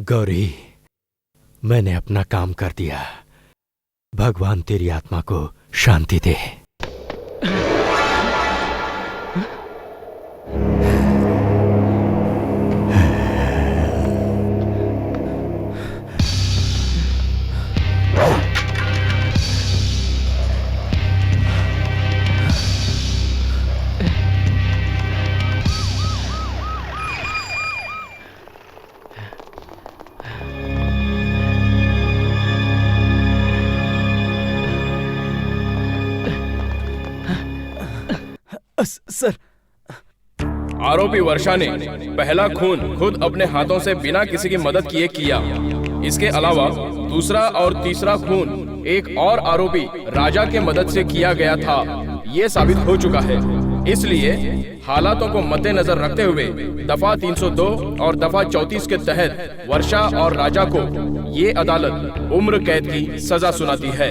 गौरी, मैंने अपना काम कर दिया। भगवान तेरी आत्मा को शांति दे। सर, आरोपी वर्षा ने पहला खून खुद अपने हाथों से बिना किसी की मदद किए किया। इसके अलावा दूसरा और तीसरा खून एक और आरोपी राजा के मदद से किया गया था, ये साबित हो चुका है। इसलिए हालातों को मद्देनजर रखते हुए दफा 302 और दफा 34 के तहत वर्षा और राजा को ये अदालत उम्र कैद की सजा सुनाती है।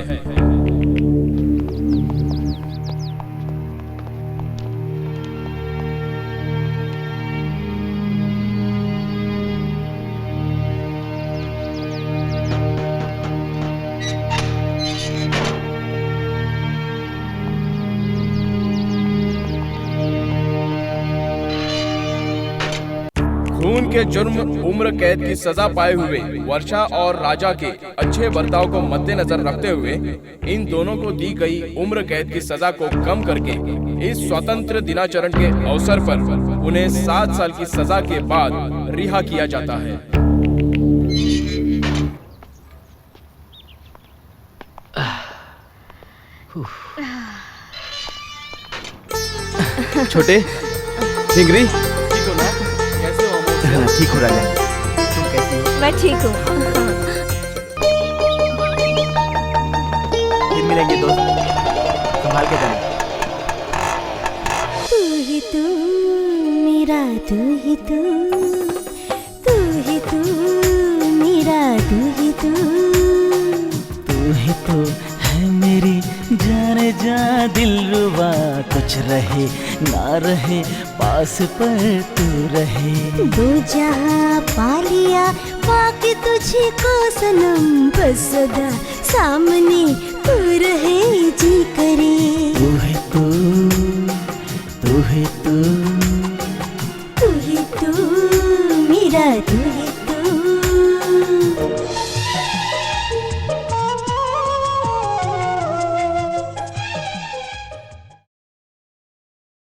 खून के जुर्म उम्र कैद की सजा पाए हुए वर्षा और राजा के अच्छे बर्ताव को मद्देनजर रखते हुए इन दोनों को दी गई उम्र कैद की सजा को कम करके इस स्वतंत्र दिनाचरण के अवसर पर उन्हें 7 साल की सजा के बाद रिहा किया जाता है। छोटे, ढिंगरी, ठीक हो राजा। तुम कैसी हो? मैं ठीक हूँ। फिर मिलेंगे दोस्त, संभाल के जाना। तू ही तू मेरा, तू ही तू, तू ही तू मेरा, तू ही तू, तू ही तो है मेरी जाने जा दिलरुबा, कुछ रहे ना रहे पास पर तू रहे। दो जहाँ पा लिया पाके तुझे को सनम, बस सदा सामने तू रहे जी करे। तू है तू, तू है तू, तू ही तू मेरा, तू ही